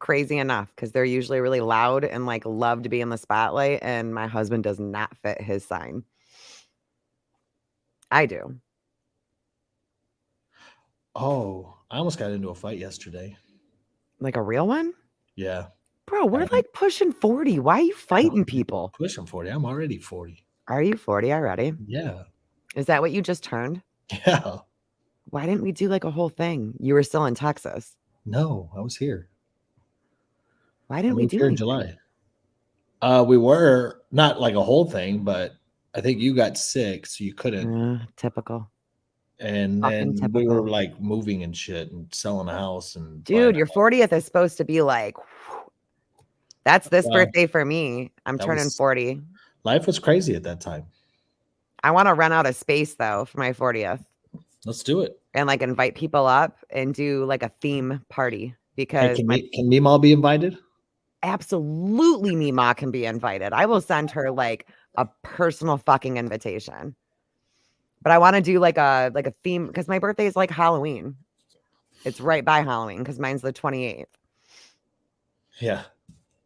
crazy enough, because they're usually really loud and like love to be in the spotlight, and my husband does not fit his sign. I do. Oh, I almost got into a fight yesterday. Like a real one? Yeah. Bro, we're like pushing 40. Why are you fighting people? Pushing 40. I'm already 40. Are you 40 already? Yeah. Is that what you just turned? Yeah. Why didn't we do like a whole thing? You were still in Texas. No, I was here. Why didn't I we moved do here in anything? July. We were not like a whole thing, but I think you got sick, so you couldn't. Typical. And Fucking then we typical. were like moving and shit and selling a house and Dude, your 40th is supposed to be like, that's this birthday for me. I'm turning 40. Life was crazy at that time. I want to run out of space though for my 40th. Let's do it. And like invite people up and do like a theme party because can Meemaw be invited? Absolutely Mima can be invited. I will send her like a personal fucking invitation. But I want to do like a theme because my birthday is like Halloween. It's right by Halloween because mine's the 28th. Yeah.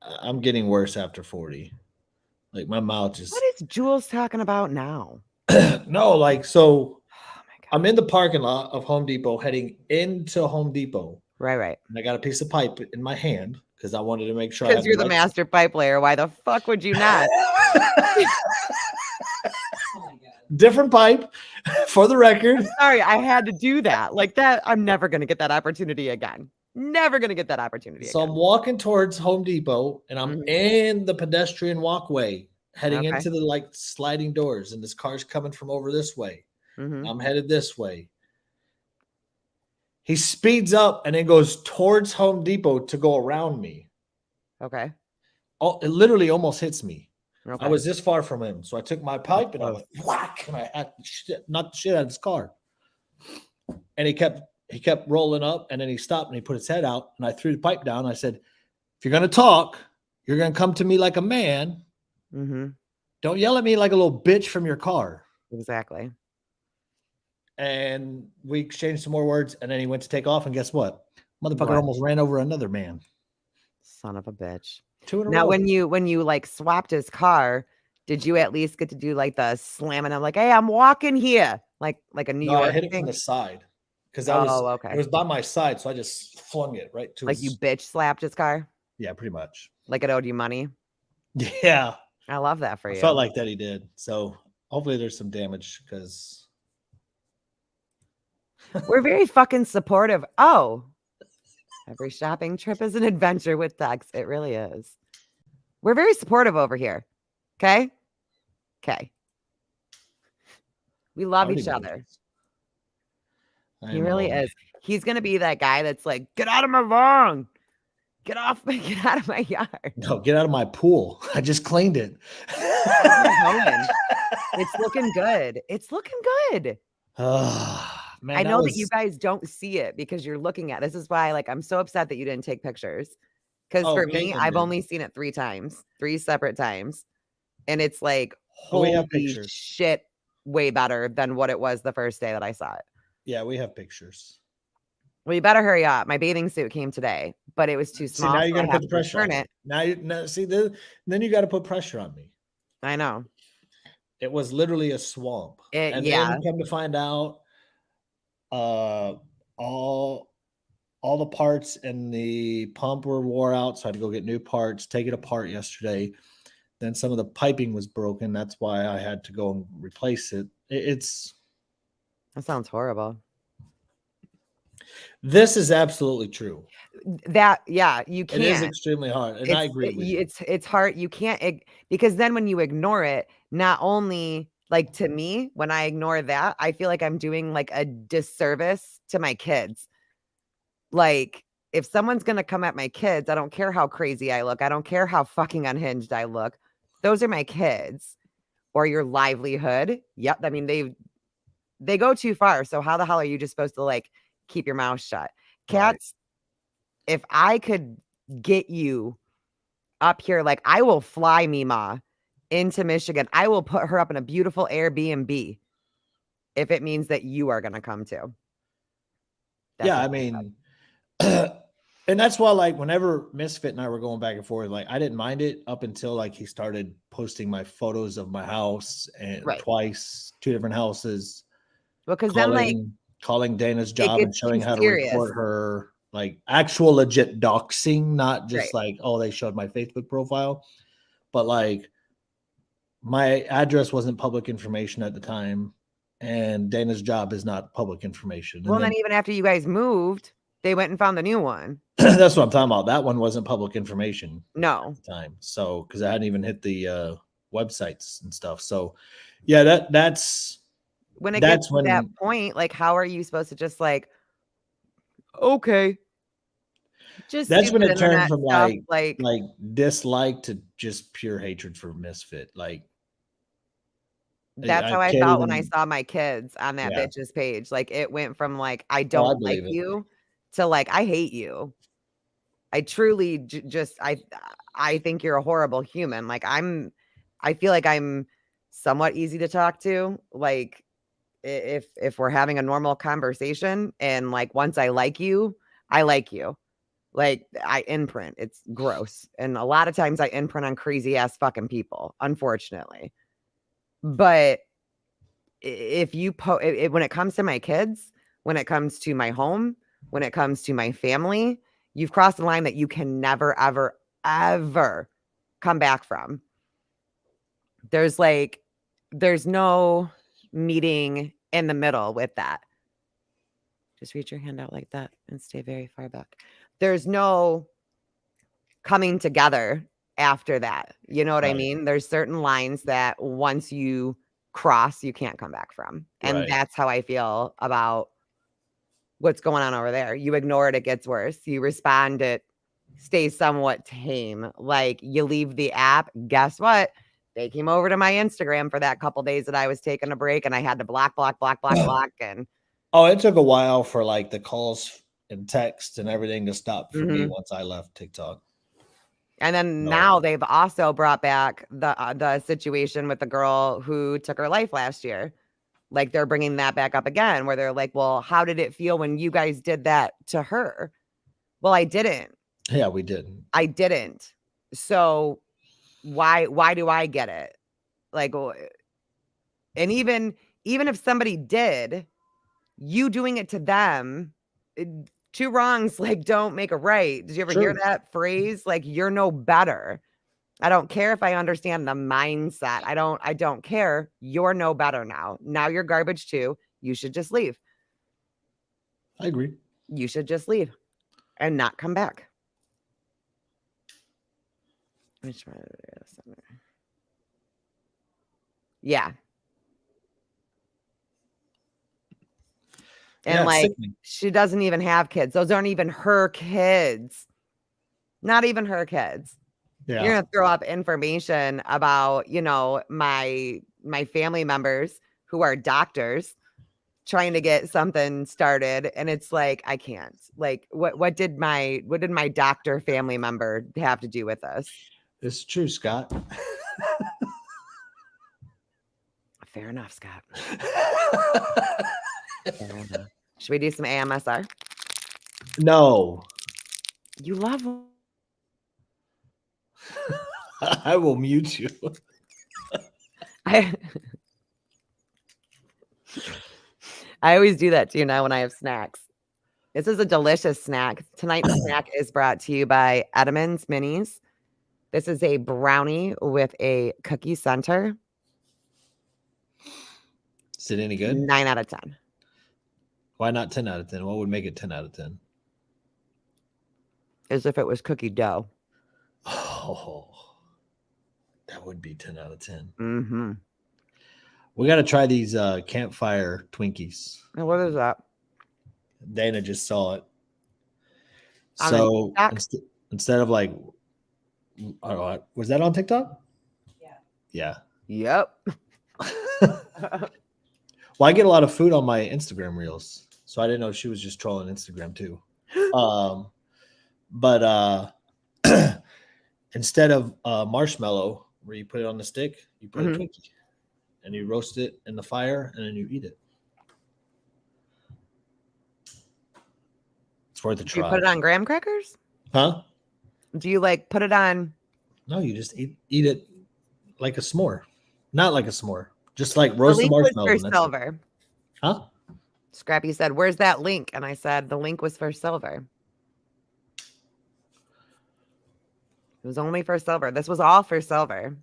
I'm getting worse after 40. Like my mouth just. What is Jules talking about now? No, like so. Oh my God. I'm in the parking lot of Home Depot heading into Home Depot. Right. And I got a piece of pipe in my hand because I wanted to make sure. Because you're the master pipe player. Why the fuck would you not? Different pipe for the record. I'm sorry, I had to do that. Like that, I'm never going to get that opportunity again. Never going to get that opportunity So again. I'm walking towards Home Depot and I'm in the pedestrian walkway heading into the like sliding doors, and this car's coming from over this way. I'm headed this way. He speeds up and then goes towards Home Depot to go around me. Okay. Oh, it literally almost hits me. Okay. I was this far from him. So I took my pipe and I went whack, and I had knocked the shit out of his car. And he kept rolling up, and then he stopped and he put his head out, and I threw the pipe down. I said, if you're going to talk, you're going to come to me like a man. Don't yell at me like a little bitch from your car. Exactly. And we exchanged some more words, and then he went to take off, and guess what? Motherfucker almost ran over another man. Son of a bitch. 2 in a now, row. when you like swapped his car, did you at least get to do like the slamming? I'm like, hey, I'm walking here, like a New York. I hit it from the side because it was by my side, so I just flung it right to. Like you bitch slapped his car. Yeah, pretty much. Like it owed you money. Yeah, I love that for you. I felt like that he did. So hopefully there's some damage because we're very fucking supportive. Oh. Every shopping trip is an adventure with Dex. It really is. We're very supportive over here. Okay? Okay. We love each other. He really is. He's going to be that guy that's like, get out of my lawn. Get out of my yard. No, get out of my pool. I just cleaned it. It's looking good. It's looking good. Man, I know that you guys don't see it because you're looking at it. This is why I'm so upset that you didn't take pictures. Because for me, I've only seen it 3 separate times. And it's like, holy shit, way better than what it was the first day that I saw it. Yeah, we have pictures. Well, you better hurry up. My bathing suit came today, but it was too small. See, now you're going to put the pressure on it. Then you got to put pressure on me. I know. It was literally a swamp. And then come to find out, all the parts in the pump were wore out, so I had to go get new parts, take it apart yesterday. Then some of the piping was broken. That's why I had to go and replace it. That sounds horrible. This is absolutely true. You can't. It is extremely hard, and I agree with you. It's hard. You can't, because then when you ignore it, not only to me, when I ignore that, I feel like I'm doing like a disservice to my kids. Like, if someone's going to come at my kids, I don't care how crazy I look. I don't care how fucking unhinged I look. Those are my kids. or your livelihood. Yep. I mean, they go too far. So how the hell are you just supposed to like keep your mouth shut? Right. Cats, if I could get you up here, like I will fly Mima into Michigan. I will put her up in a beautiful Airbnb if it means that you are going to come too. That's Yeah, what I mean, and that's why, like, whenever Misfit and I were going back and forth, like, I didn't mind it up until like he started posting my photos of my house and right. twice, two different houses, Well, because then like calling Dana's it job and gets too showing how to serious. report her, like actual legit doxing, not just Right. like, oh, they showed my Facebook profile, but like my address wasn't public information at the time, and Dana's job is not public information. Well, And then then even after you guys moved, they went and found the new one. that's what I'm talking about. That one wasn't public information No. at the time. So because I hadn't even hit the websites and stuff. So yeah, that's When it gets that's to that when point, like how are you supposed to just like, okay, just that's when stupid it turned internet from stuff like like dislike to just pure hatred for Misfit. Like that's I how I can't felt when I even. saw my kids on that Yeah. bitch's page. Like it went from like I Oh, I don't like believe it. you to like I hate you. I truly just I think you're a horrible human. Like I feel like I'm somewhat easy to talk to. Like if we're having a normal conversation and like once I like you, I like you. Like I imprint. It's gross. And a lot of times I imprint on crazy ass fucking people, unfortunately. But if you when it comes to my kids, when it comes to my home, when it comes to my family, you've crossed a line that you can never ever ever come back from. There's no meeting in the middle with that. Just reach your hand out like that and stay very far back. There's no coming together after that. You know what I Right. mean? There's certain lines that once you cross, you can't come back from. And Right. that's how I feel about what's going on over there. You ignore it, it gets worse. You respond, it stays somewhat tame. Like you leave the app, guess what? They came over to my Instagram for that couple days that I was taking a break and I had to block. And Oh, it took a while for like the calls and text and everything to stop for me mhm. once I left TikTok. And then No. now they've also brought back the situation with the girl who took her life last year. Like they're bringing that back up again, where they're like, "Well, how did it feel when you guys did that to her?" Well, I didn't. Yeah, we didn't. I didn't. So why do I get it? Like, and even if somebody did, you doing it to them, two wrongs like don't make a right. Did you ever hear True. that phrase? Like you're no better. I don't care if I understand the mindset. I don't care. You're no better now. Now you're garbage too. You should just leave. I agree. You should just leave and not come back. Yeah. And Yeah, it's like sickening. she doesn't even have kids. Those aren't even her kids. Not even her kids. You're Yeah. gonna throw up information about, my family members who are doctors trying to get something started. And it's like, I can't. Like, what did my doctor family member have to do with this? It's true, Scott. Fair enough, Scott. Fair enough. Should we do some AMSR? No. You love I will mute you. I I always do that to you now when I have snacks. This is a delicious snack. Tonight's snack is brought to you by Edmonds Minis. This is a brownie with a cookie center. Is it any good? 9 out of 10. Why not 10 out of 10? What would make it 10 out of 10? As if it was cookie dough. Oh, that would be 10 out of 10. Mm-hmm. We got to try these campfire Twinkies. And what is that? Dana just saw it. On the So TikTok? instead of like, was that on TikTok? Yeah. Yeah. Yep. Well, I get a lot of food on my Instagram reels, so I didn't know she was just trolling Instagram too. But instead of marshmallow, where you put it on the stick, you put a Twinkie, and you roast it in the fire, and then you eat it. It's worth a try. You put it on graham crackers? Huh? Do you like put it on? No, you just eat it like a s'more. Not like a s'more. Just like The roasted link was marshmallow. for and that's it. silver. Huh? Scrappy said, "Where's that link?" And I said, "The link was for silver. It was only for silver. This was all for silver."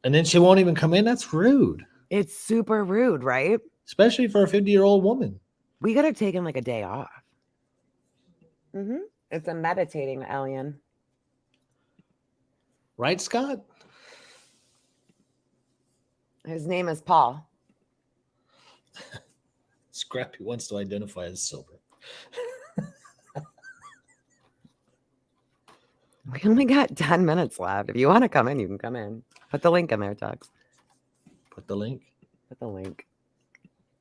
And then she won't even come in. That's rude. It's super rude, right? Especially for a 50-year-old woman. We could have taken like a day off. It's a meditating alien. Right, Scott? His name is Paul. Scrappy wants to identify as silver. We only got 10 minutes left. If you want to come in, you can come in. Put the link in there, Tux. Put the link. Put the link.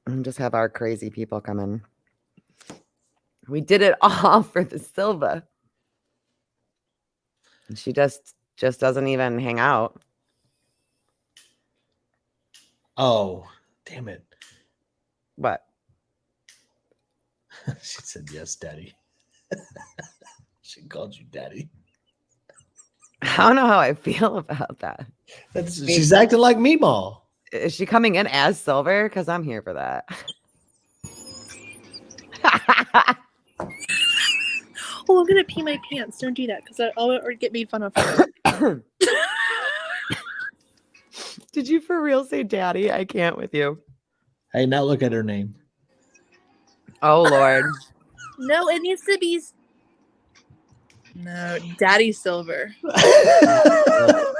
And just have our crazy people come in. We did it all for the Silva. She just doesn't even hang out. Oh, damn it. What? She said, yes, daddy. She called you daddy. I don't know how I feel about that. She's acting like Meemaw. Is she coming in as Silver? Because I'm here for that. Oh, I'm gonna pee my pants. Don't do that because I'll get made fun of. Did you for real say daddy? I can't with you. Hey, now look at her name. Oh, Lord. No, it needs to be. No, Daddy Silver. Oh,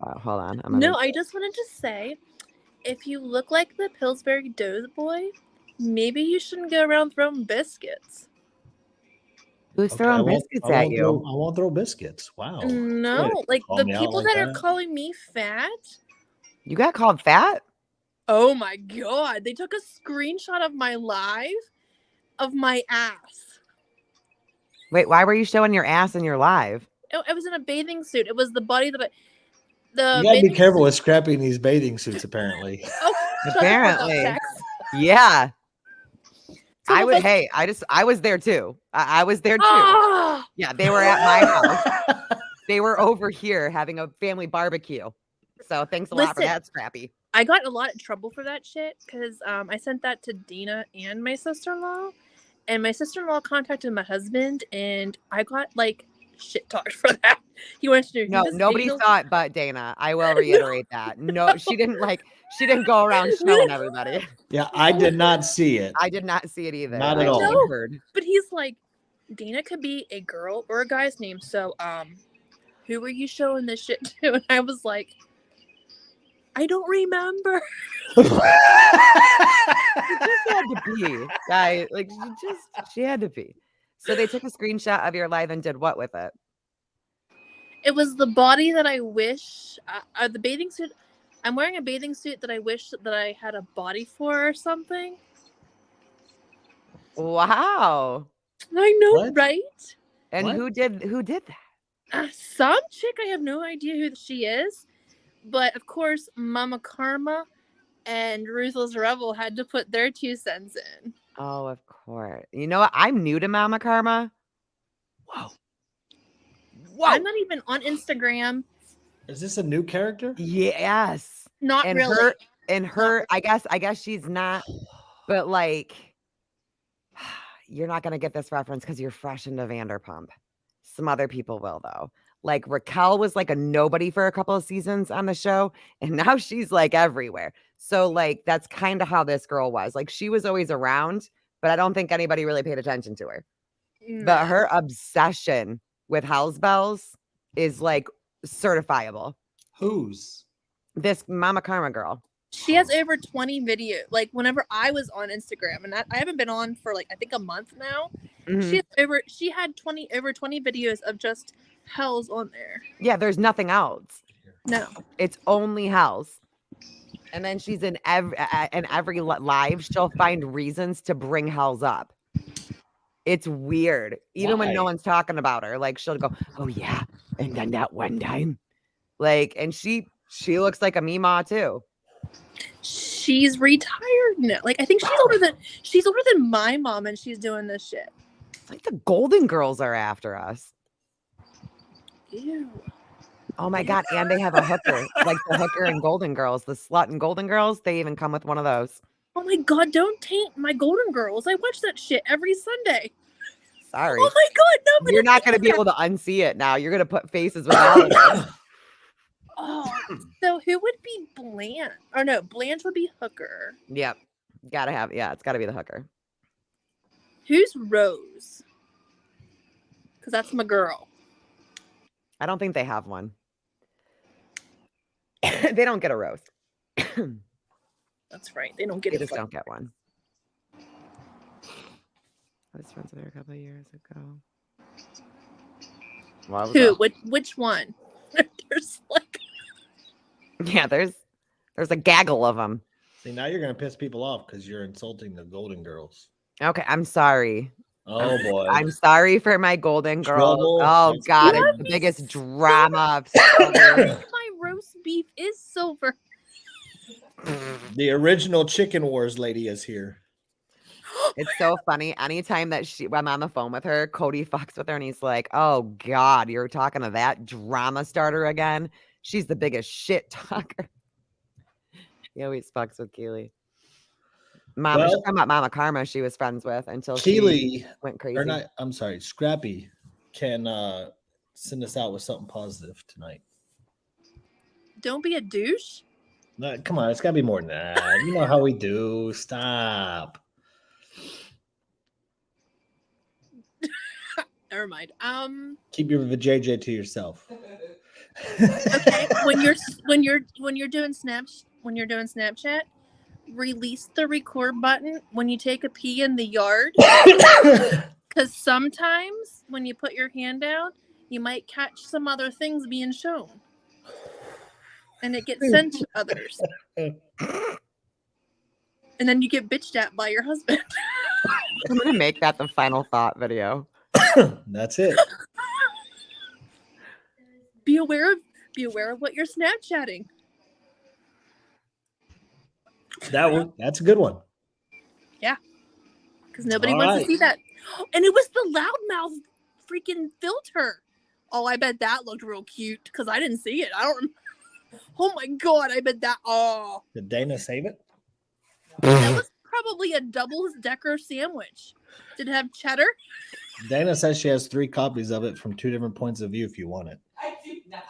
hold on. I just wanted to say, if you look like the Pillsbury Doughboy, maybe you shouldn't go around throwing biscuits. Who's throwing biscuits at you? I won't throw biscuits. Wow. No, Good. like Call the me out people like that are that? calling me fat. You got called fat? Oh my God. They took a screenshot of my live of my ass. Wait, why were you showing your ass in your live? I was in a bathing suit. It was the body that You gotta be careful with scrapping these bathing suits, apparently. Oh, apparently. Yeah. I was there too. I was there too. Ah! Yeah, they were at my house. They were over here having a family barbecue. So thanks a lot for that, Scrappy. I got a lot of trouble for that shit because I sent that to Dina and my sister-in-law, and my sister-in-law contacted my husband, and I got like shit talked for that. He went to no, nobody saw it but Dana. I will reiterate that. No, she didn't go around showing everybody. Yeah, I did not see it. I did not see it either. Not at all. No, heard. but he's like, Dana could be a girl or a guy's name. So, who were you showing this shit to? And I was like, I don't remember. It just had to be, guy. Like she had to be. So they took a screenshot of your live and did what with it? It was the body that I wish, the bathing suit. I'm wearing a bathing suit that I wish that I had a body for or something. Wow. I know, What? right? And What? who did that? Some chick. I have no idea who she is. But of course, Mama Karma and Ruthless Rebel had to put their 2 cents in. Oh, of course. You know what? I'm new to Mama Karma. Whoa. I'm not even on Instagram. Is this a new character? Yes. Not and really. Her, I guess she's not, but like, you're not gonna get this reference because you're fresh into Vanderpump. Some other people will though. Like Raquel was like a nobody for a couple of seasons on the show, and now she's like everywhere. So like that's kind of how this girl was. Like she was always around, but I don't think anybody really paid attention to her. No. But her obsession with Hell's Bells is like certifiable. Whose? This Mama Karma girl. She has over 20 videos. Like whenever I was on Instagram, and I haven't been on for like I think a month now. Mhm. She had over 20 videos of just Hells on there. Yeah, there's nothing else. No. It's only Hell's. And then she's in every live, she'll find reasons to bring Hell's up. It's weird. Even when no Why? one's talking about her, like she'll go, "Oh yeah," and then that one time, like, and she looks like a Mima too. She's retired now. Like I think she's older than my mom, and she's doing this shit. It's like the Golden Girls are after us. Ew. Oh my god! And they have a hooker, like the hooker in Golden Girls, the slut in Golden Girls. They even come with one of those. Oh my god! Don't taint my Golden Girls. I watch that shit every Sunday. Sorry, Oh my god! No, you're not going to be able to unsee it now. You're going to put faces with all of them. Oh, so who would be Blanche? Or no, Blanche would be hooker. Yep, gotta have. Yeah, it's got to be the hooker. Who's Rose? Because that's my girl. I don't think they have one. They don't get a rose. That's right. They don't get They it. just don't get one. I was friends with her a couple of years ago. Well, Who? Which one? There's like. Yeah, there's a gaggle of them. See, now you're gonna piss people off because you're insulting the Golden Girls. Okay, I'm sorry. Oh boy. I'm sorry for my Golden Girls. Trouble. Oh It's god, good. it's the biggest drama of silver. My roast beef is silver. The original Chicken Wars lady is here. It's so funny. Anytime that I'm on the phone with her, Cody fucks with her and he's like, "Oh god, you're talking to that drama starter again? She's the biggest shit talker." He always fucks with Keely. Mama, Well- she's talking about Mama Karma she was friends with until she Keely, went crazy. or not, I'm sorry, Scrappy can send us out with something positive tonight. Don't be a douche. No, come on, it's gotta be more than that. You know how we do. Stop. Never mind. Keep your JJ to yourself. Okay. when you're doing Snapchat, release the record button when you take a pee in the yard. Because sometimes when you put your hand down, you might catch some other things being shown. And it gets sent to others. And then you get bitched at by your husband. I'm gonna make that the final thought video. That's it. Be aware of what you're Snapchatting. That's a good one. Because nobody All wants right. to see that. And it was the loudmouth freaking filter. Oh, I bet that looked real cute because I didn't see it. I don't. Oh my god, I bet that. Oh, Did Dana save it? that was probably a double-decker sandwich. Did it have cheddar? Dana says she has 3 copies of it from 2 different points of view if you want it. I do not.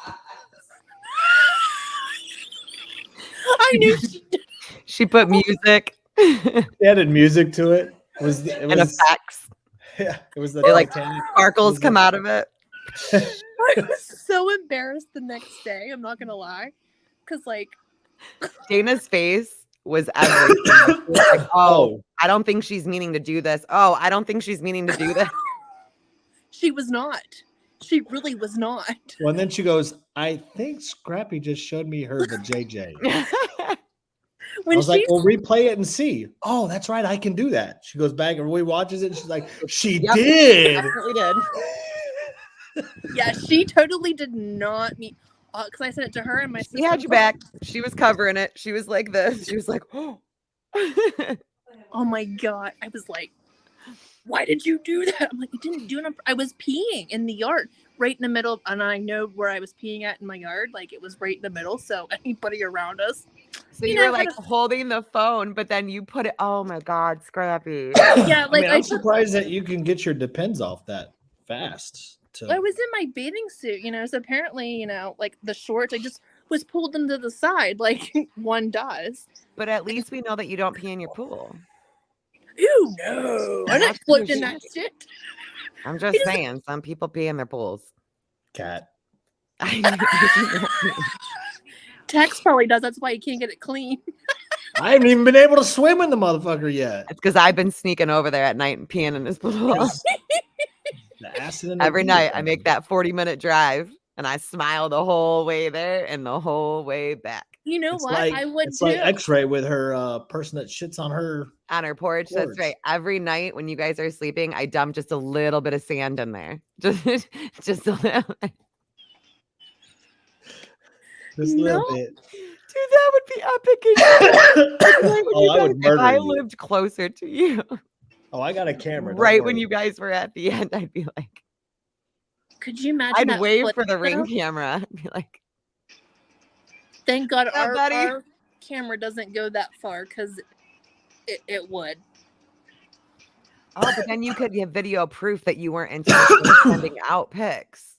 I knew she did. She put music It added music to it. It was and effects. yeah, it was the It, like, Titanic. Sparkles come out of it. I was so embarrassed the next day. I'm not gonna lie, because like Dana's face was everything. She was like, oh, I don't think she's meaning to do this. Oh, I don't think she's meaning to do this. she was not. She really was not. Well, and then she goes, I think Scrappy just showed me her the JJ. I When was like, she well, replay it and see. Oh, that's right. I can do that. She goes back and rewatches it. And she's like, she Yep. did. Definitely did. yeah, she totally did not mean. Because I sent it to her and my sister. She had you back. She was covering it. She was like this. She was like, oh. Oh my god! I was like, "Why did you do that?" I'm like, "I didn't do it. I was peeing in the yard, right in the middle, and I know where I was peeing at in my yard. Like it was right in the middle. So anybody around us, So You you know, were like kind holding the phone, but then you put it. Oh my God, Scrappy. yeah, I like mean, I I'm took surprised that you can get your depends off that fast. I was in my bathing suit, so apparently, like the shorts, I just was pulled them to the side like one does. But at least we know that you don't pee in your pool. Ew, no. I'm not That's floating your that shit. I'm just saying, some people pee in their pools. Cat. Tex probably does. That's why you can't get it clean. I haven't even been able to swim in the motherfucker yet. It's because I've been sneaking over there at night and peeing in his pool. The acid in the Every beer. night I make that 40-minute drive. And I smile the whole way there and the whole way back. You know It's what? like I would it's too. like X-ray with her person that shits on her. On her porch. That's Porch. right. Every night when you guys are sleeping, I dump just a little bit of sand in there. Just a little. Just a little bit. Dude, that would be epic as shit. Like, right when you I would if murder I you. lived closer to you, Oh, I got a camera. don't right when worry. you guys were at the end, I'd be like, Could you imagine I'd that wave foot, for the ring though? camera. I'd be like, Thank God Yeah, buddy. our camera doesn't go that far because it would. oh, but then you could give video proof that you weren't intentionally sending out pics.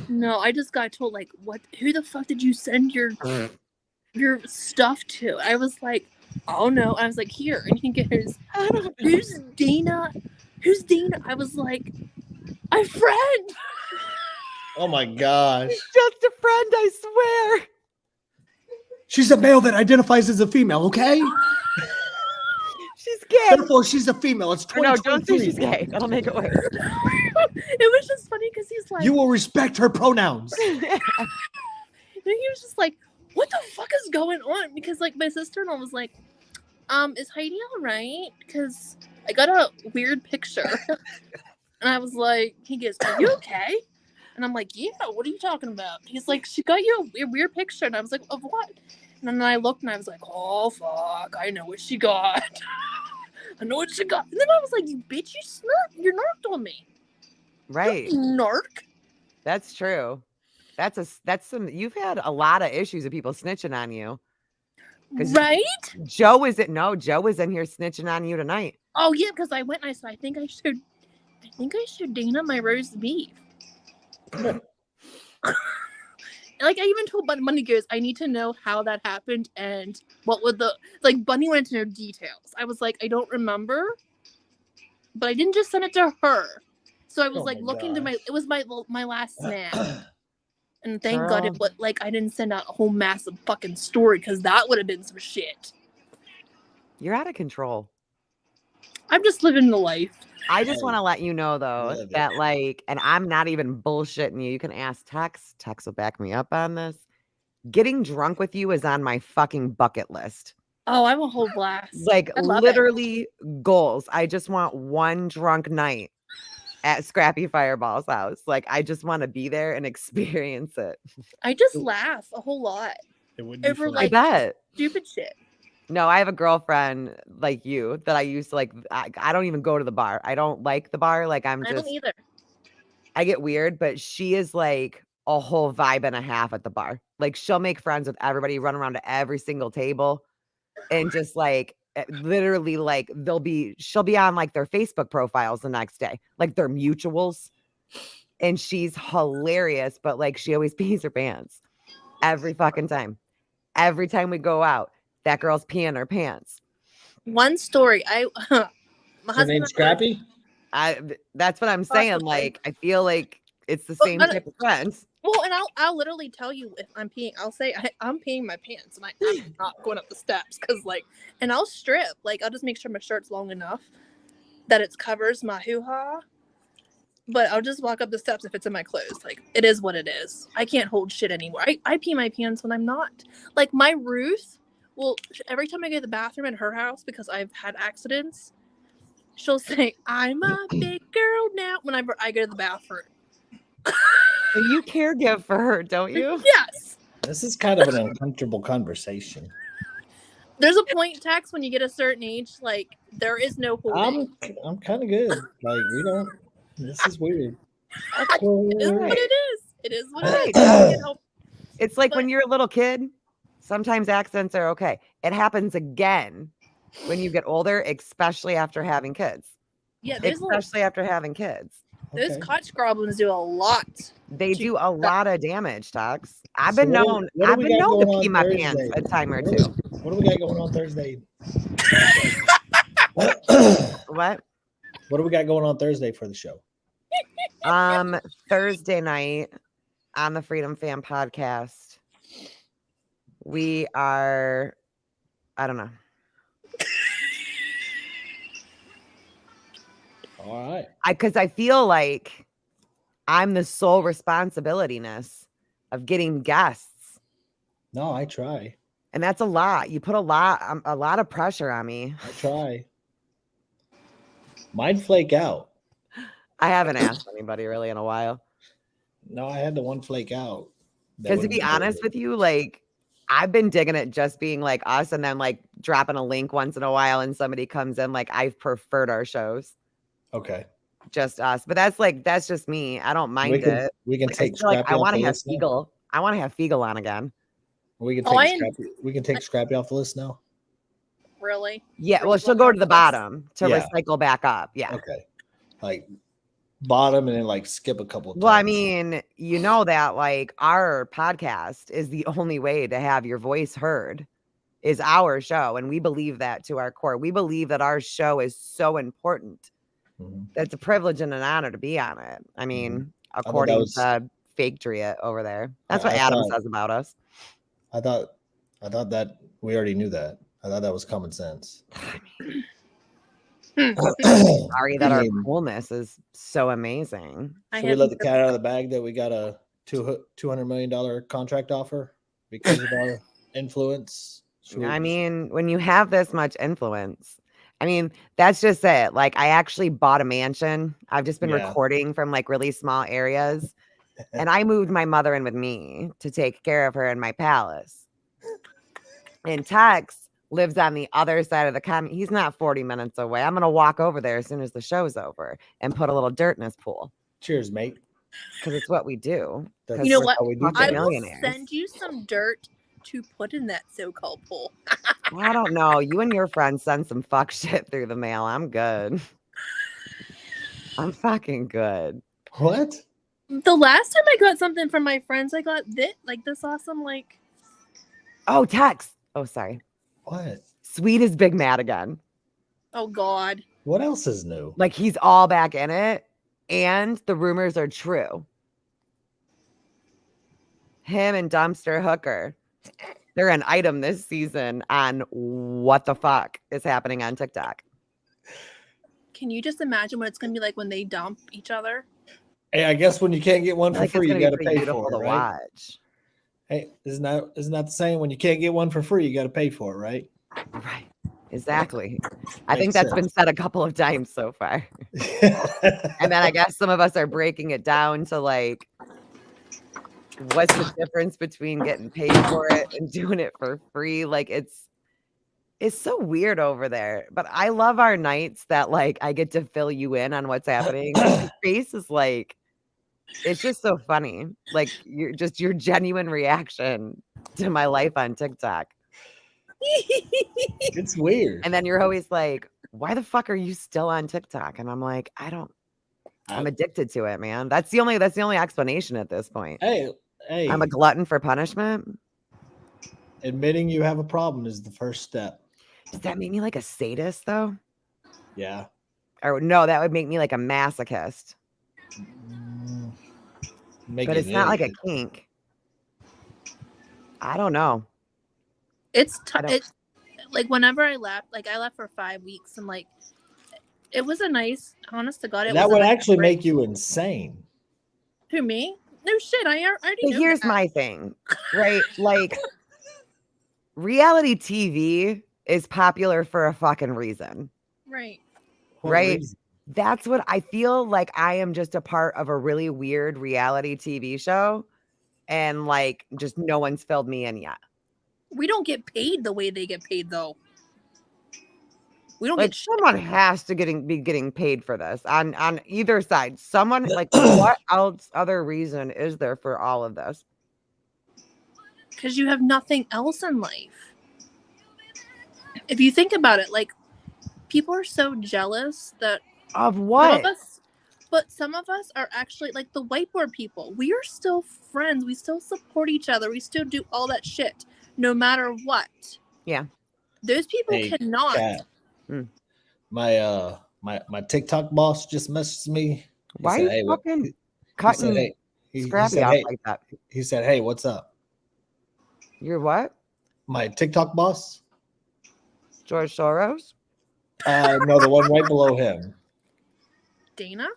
No, I just got told like, what? Who the fuck did you send your stuff to? I was like, oh no. I was like, here, and he goes, I don't know. who's Dana? Who's Dana? I was like, a friend. Oh my gosh. Just a friend, I swear. She's a male that identifies as a female, okay? She's gay. Therefore, she's a female. It's Or no, don't say 2023. she's gay. That'll make it worse. It was just funny because he's like, You will respect her pronouns. and he was just like, what the fuck is going on? Because like my sister-in-law was like, is Heidi all right? Because I got a weird picture. And I was like, he goes, are you okay? And I'm like, yeah, what are you talking about? He's like, she got you a weird picture. And I was like, of what? And then I looked and I was like, oh, fuck, I know what she got. I know what she got. And then I was like, you bitch, you narked on me. Right. You narc. That's true. That's some, you've had a lot of issues of people snitching on you. 'Cause Right? Joe was in here snitching on you tonight. Oh, yeah, because I went and I said, I think I showed Dana my roast beef. Like I even told Bunny goes, I need to know how that happened and what would Bunny wanted to know details. I was like, I don't remember, but I didn't just send it to her. So I was Oh like my looking to gosh. it was my last snap. And thank God it was like I didn't send out a whole massive fucking story because that would have been some shit. You're out of control. I'm just living the life. I just want to let you know though Live it. that like, and I'm not even bullshitting you. You can ask Tex. Tex will back me up on this. Getting drunk with you is on my fucking bucket list. Oh, I have a whole blast. Like I love it. literally goals. I just want one drunk night at Scrappy Fireball's house. Like I just want to be there and experience it. I just laugh a whole lot It would be over fun. I like bet. stupid shit. No, I have a girlfriend like you that I used to like. I don't even go to the bar. I don't like the bar. Like I don't either. I get weird, but she is like a whole vibe and a half at the bar. Like she'll make friends with everybody, run around to every single table, and just like literally like she'll be on like their Facebook profiles the next day, like their mutuals, and she's hilarious. But like she always pees her pants every fucking time. Every time we go out, that girl's peeing her pants. One story, my Her husband. name's Scrappy? That's what I'm saying. Possibly. Like, I feel like it's the Well, same but- type of friends. Well, and I'll literally tell you if I'm peeing. I'll say I'm peeing my pants, and I'm not going up the steps because and I'll strip. Like I'll just make sure my shirt's long enough that it covers my hoo-ha. But I'll just walk up the steps if it's in my clothes. Like it is what it is. I can't hold shit anymore. I pee my pants when I'm not. Like my Ruth. Well, every time I go to the bathroom in her house because I've had accidents, she'll say, "I'm a big girl now." Whenever I go to the bathroom. And you caregive for her, don't you? Yes. This is kind of an uncomfortable conversation. There's a point, Tex, when you get a certain age, like there is no holding. I'm kind of good. Like we don't. This is weird. It is what it is. It is what it is. Right. You know, It's like But- when you're a little kid, sometimes accidents are okay. It happens again when you get older, especially after having kids. yeah, those Especially after having kids. those Koch goblins do a lot. They Gee, do a lot of damage, Tox. I've So been what do- known. what do I've we been got known to going pee on my Thursday? pants a time or What two. What do we got going on Thursday? What? What do we got going on Thursday for the show? Thursday night on the Freedom Fan podcast, we are. I don't know. All right. Because I feel like I'm the sole responsibility-ness of getting guests. No, I try. And that's a lot. You put a lot of pressure on me. I try. Mine flake out. I haven't asked anybody really in a while. No, I had the one flake out. Because to be honest with you, like I've been digging it just being like us and then like dropping a link once in a while and somebody comes in. Like I've preferred our shows. Okay. Just us. But that's just me. I don't mind it. We can Like, take I feel like Scrappy I off want the to have list now. Fiegel. I want to have Fiegel on again. We can Oh, take Scrappy off the list now. Really? Yeah, Really well, she'll want go her to the list? bottom to Yeah. recycle back up. Yeah. Okay. Like bottom and then like skip a couple of Well, I times. mean, you know that like our podcast is the only way to have your voice heard is our show. And we believe that to our core. We believe that our show is so important. Mhm. That's a privilege and an honor to be on it. I mean, according was- to Fake Driet over there. That's what I Adam thought- says about us. I thought that we already knew that. I thought that was common sense. Sorry that I our mean, coolness is so amazing. I should we let the hadn't- cat out of the bag that we got a $200 million contract offer because of our influence? I mean, when you have this much influence, I mean, that's just it. Like, I actually bought a mansion. I've just been Yeah. recording from like really small areas. And I moved my mother in with me to take care of her in my palace. And Tex lives on the other side of the commune. He's not 40 minutes away. I'm going to walk over there as soon as the show's over and put a little dirt in his pool cheers, mate. because it's what we do. That's You know we're what? how we do fucking I things. will millionaires. send you some dirt to put in that so-called pool. Well, I don't know. You and your friends send some fuck shit through the mail. I'm good. I'm fucking good. What? The last time I got something from my friends, I got this awesome like. Oh, Tex. Oh, sorry. What? Sweet is Big Mad again. Oh God. What else is new? Like he's all back in it. And the rumors are true. Him and Dumpster Hooker. They're an item this season on what the fuck is happening on TikTok. Can you just imagine what it's gonna be like when they dump each other? Hey, I guess when you can't get one for Like, free, it's you gonna got be to pretty pay beautiful for it, to right? watch. Hey, isn't that the saying? When you can't get one for free, you got to pay for it, right? Right. Exactly. I think Makes that's sense. been said a couple of times so far. And then I guess some of us are breaking it down to like, what's the difference between getting paid for it and doing it for free? Like it's so weird over there. But I love our nights that like I get to fill you in on what's happening. Your face is like, it's just so funny. Like your genuine reaction to my life on TikTok. It's weird. And then you're always like, why the fuck are you still on TikTok? And I'm like, I'm addicted to it, man. That's the only explanation at this point. Hey, I'm a glutton for punishment. admitting you have a problem is the first step. Does that make me like a sadist though? Yeah. Or no, that would make me like a masochist. But it's not like a kink. I don't know. It's I don't- it's like whenever I left for 5 weeks and like it was a nice, honest to God, that would actually break. make you insane. Who, me? No shit, I already But know here's that. my thing, right? Like reality TV is popular for a fucking reason. Right. What Right? reason? That's what I feel like. I am just a part of a really weird reality TV show. And like, just no one's filled me in yet. We don't get paid the way they get paid though. We don't Like get someone has to be getting paid for this on either side. Someone like what else other reason is there for all of this? because you have nothing else in life. If you think about it, like people are so jealous that Of some what? of us, but some of us are actually like the whiteboard people. We are still friends. We still support each other. We still do all that shit, no matter what. Yeah. Those people Hey, cannot. Kat, my TikTok boss just messaged me. He Why said, are you what- fucking he cutting said, hey, he Scrappy said, off hey, like that? he said, hey, what's up? You're what? My TikTok boss? George Soros? No, the one right below him. Dana?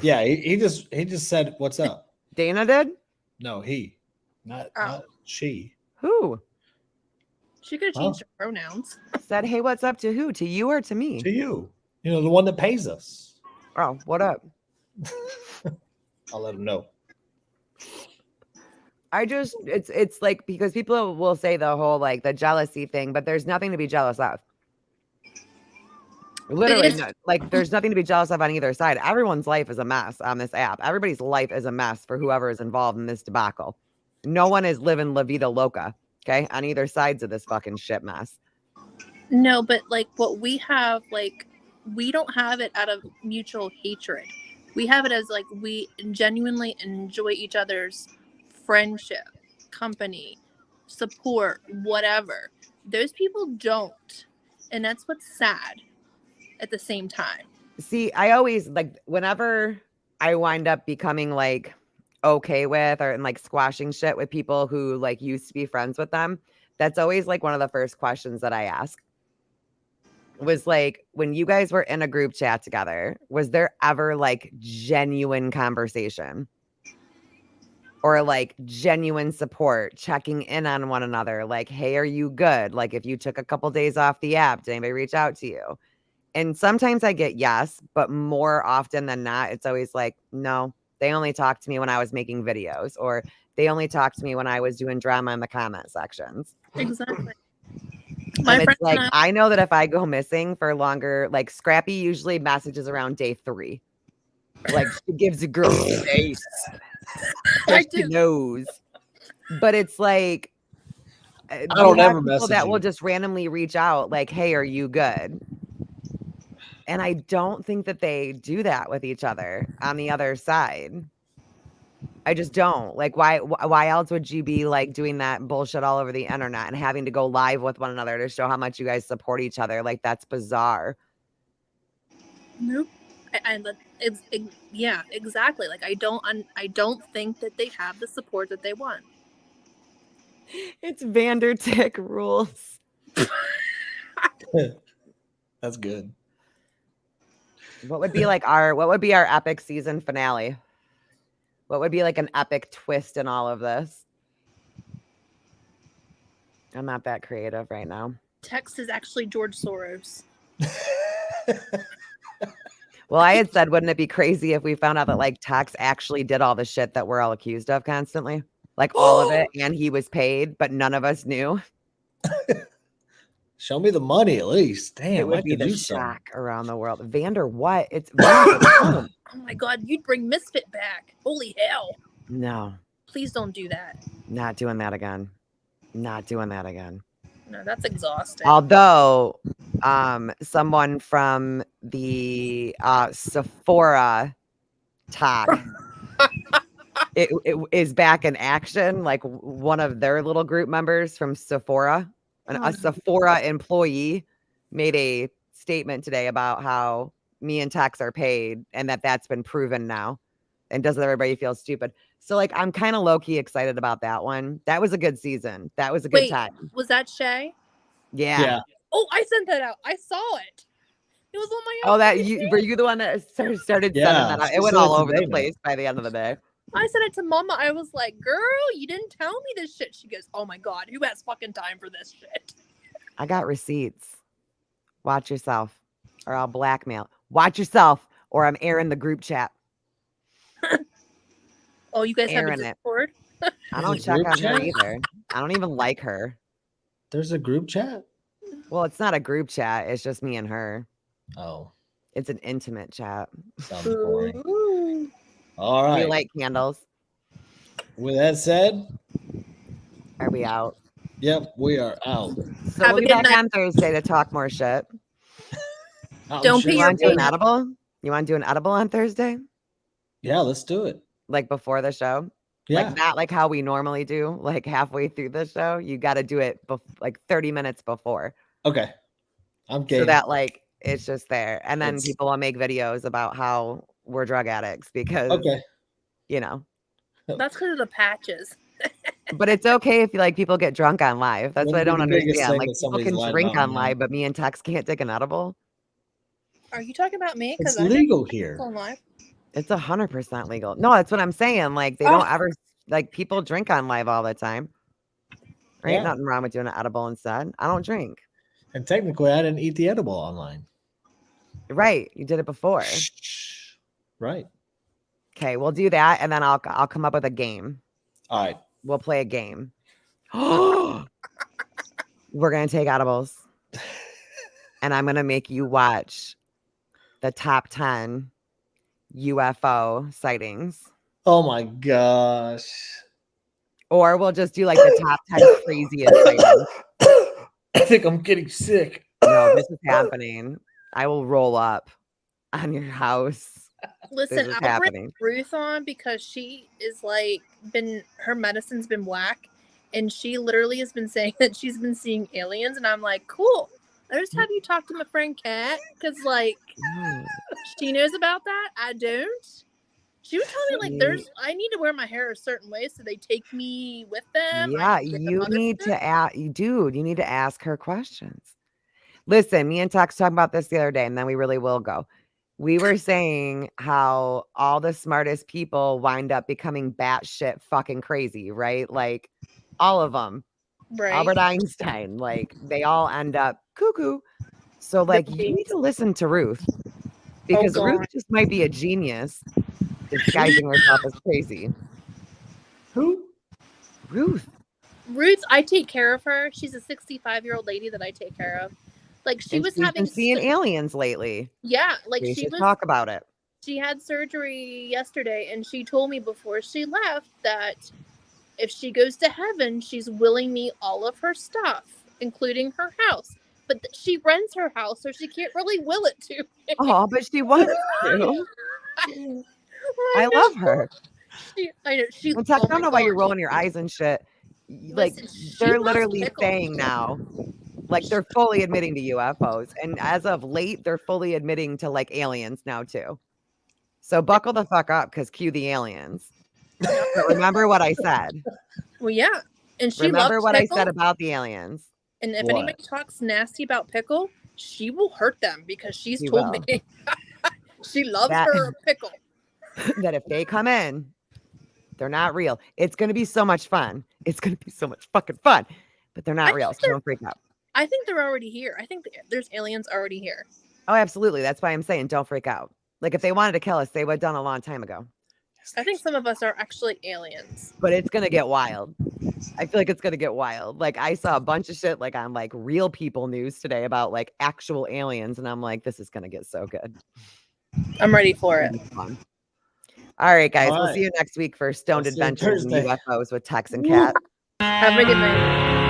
Yeah, he just said, what's up? Dana did? No, he. Not Oh. not she. Who She could have changed her pronouns. said, "Hey, what's up to who? To you or to me?" To you. You know, the one that pays us. Oh, what up? I'll let him know. I just it's like because people will say the whole like the jealousy thing, but there's nothing to be jealous of. Literally, is- like there's nothing to be jealous of on either side. Everyone's life is a mess on this app. Everybody's life is a mess for whoever is involved in this debacle. No one is living la vida loca, okay, on either sides of this fucking shit mess. No, but like what we have, like we don't have it out of mutual hatred. We have it as like we genuinely enjoy each other's friendship, company, support, whatever. Those people don't. And that's what's sad at the same time. See, I always like whenever I wind up becoming like okay with or and like squashing shit with people who like used to be friends with them, that's always like one of the first questions that I ask. Was like when you guys were in a group chat together, was there ever like genuine conversation? Or like genuine support, checking in on one another, like, hey, are you good? Like if you took a couple days off the app, did anybody reach out to you? And sometimes I get yes, but more often than not, it's always like, no, they only talked to me when I was making videos, or they only talked to me when I was doing drama in the comment sections. Exactly. And it's like, I know that if I go missing for longer, like Scrappy usually messages around day 3. Like she gives a girl space. I She do. knows. But it's like, I don't ever message that you. will just randomly reach out like, hey, are you good? And I don't think that they do that with each other on the other side. I just don't. Like, why else would you be like doing that bullshit all over the internet and having to go live with one another to show how much you guys support each other? Like, that's bizarre. Nope. Yeah, exactly. Like I don't think that they have the support that they want. It's Vandertick rules. That's good. What would be our epic season finale? What would be like an epic twist in all of this? I'm not that creative right now. Tex is actually George Soros. Well, I had said, wouldn't it be crazy if we found out that like Tex actually did all the shit that we're all accused of constantly? Like all of it, and he was paid, but none of us knew. Show me the money at least. Damn, It would I be could the do something. shock around the world. Vander, what? It's Vander. Oh my god, you'd bring Misfit back. Holy hell. No, Please don't do that. not doing that again. Not doing that again. No, that's exhausting. Although, someone from the Sephora talk, it is back in action. Like one of their little group members from Sephora, a Sephora employee, made a statement today about how me and Tex are paid and that's been proven now. And doesn't everybody feel stupid? So like I'm kind of low-key excited about that one. That was a good season. That was a good time. Was that Shay? Yeah. Oh, I sent that out. I saw it. It was on my Oh, were you the one that started sending that out? It went all over the place by the end of the day. I sent it to Mama. I was like, girl, you didn't tell me this shit. She goes, oh my God, who has fucking time for this shit? I got receipts. Watch yourself or I'll blackmail. Watch yourself or I'm airing the group chat. Oh, you guys have a Discord? I don't check on her either. I don't even like her. There's a group chat? Well, it's not a group chat. It's just me and her. Oh. It's an intimate chat. Sounds boring. Ooh. All right. We light candles. With that said, are we out? Yep, we are out. So we'll be back on Thursday to talk more shit. Don't pee your do an edible? You want to do an edible on Thursday? Yeah, let's do it. Like before the show? Yeah. Like not like how we normally do, like halfway through the show. You got to do it like 30 minutes before. Okay. I'm game. So that like it's just there. And then people will make videos about how we're drug addicts because, you know. That's because of the patches. But it's okay if like people get drunk on live. That's what I don't understand. Like people can drink on live, but me and Tex can't take an edible. Are you talking about me? It's legal here. On live. It's 100% legal. No, that's what I'm saying. Like they don't ever Like people drink on live all the time. Right? Yeah. Nothing wrong with doing an edible instead. I don't drink. And technically, I didn't eat the edible online. Right. You did it before. Right. Okay, we'll do that, and then I'll come up with a game. All right. We'll play a game. We're gonna take edibles, and I'm gonna make you watch the top 10 UFO sightings. Oh my gosh. Or we'll just do like the top 10 craziest sightings. I think I'm getting sick. No, this is happening. I will roll up on your house. Listen, This is I'll happening. bring Ruth on because she is like her medicine's been whack, and she literally has been saying that she's been seeing aliens, and I'm like, cool. I just have you talk to my friend Kat because like she knows about that. I don't. She would tell me like I need to wear my hair a certain way so they take me with them. Yeah, you need to ask, dude. You need to ask her questions. Listen, me and Tex talked about this the other day, and then we really will go. We were saying how all the smartest people wind up becoming batshit fucking crazy, right? Like all of them. Right. Albert Einstein, like they all end up cuckoo. So like you need to listen to Ruth because Ruth just might be a genius disguising herself as crazy. Who? Ruth. Ruth, I take care of her. She's a 65-year-old lady that I take care of. Like she's been seeing aliens lately. Yeah, like we should talk about it. She had surgery yesterday, and she told me before she left that if she goes to heaven, she's willing me all of her stuff, including her house. But she rents her house, so she can't really will it to me. Oh, but she wants to. I love her. I know she. I don't know why you're rolling your eyes and shit. Like they're literally saying now, like they're fully admitting to UFOs, and as of late, they're fully admitting to like aliens now too. So buckle the fuck up, because cue the aliens. But remember what I said. Well, yeah, and she remember what Pickle, I said about the aliens. And if anybody talks nasty about Pickle, she will hurt them because she told me she loves her Pickle. That if they come in, they're not real. It's going to be so much fun. It's going to be so much fucking fun, but they're not real. So don't freak out. I think they're already here. I think there's aliens already here. Oh, absolutely. That's why I'm saying don't freak out. Like if they wanted to kill us, they would have done a long time ago. I think some of us are actually aliens. But it's going to get wild. I feel like it's going to get wild. Like I saw a bunch of shit like on like Real People News today about like actual aliens. And I'm like, this is going to get so good. I'm ready for it. All right, guys. We'll see you next week for Stoned Adventures and UFOs with Tex and Kat. Have a good night.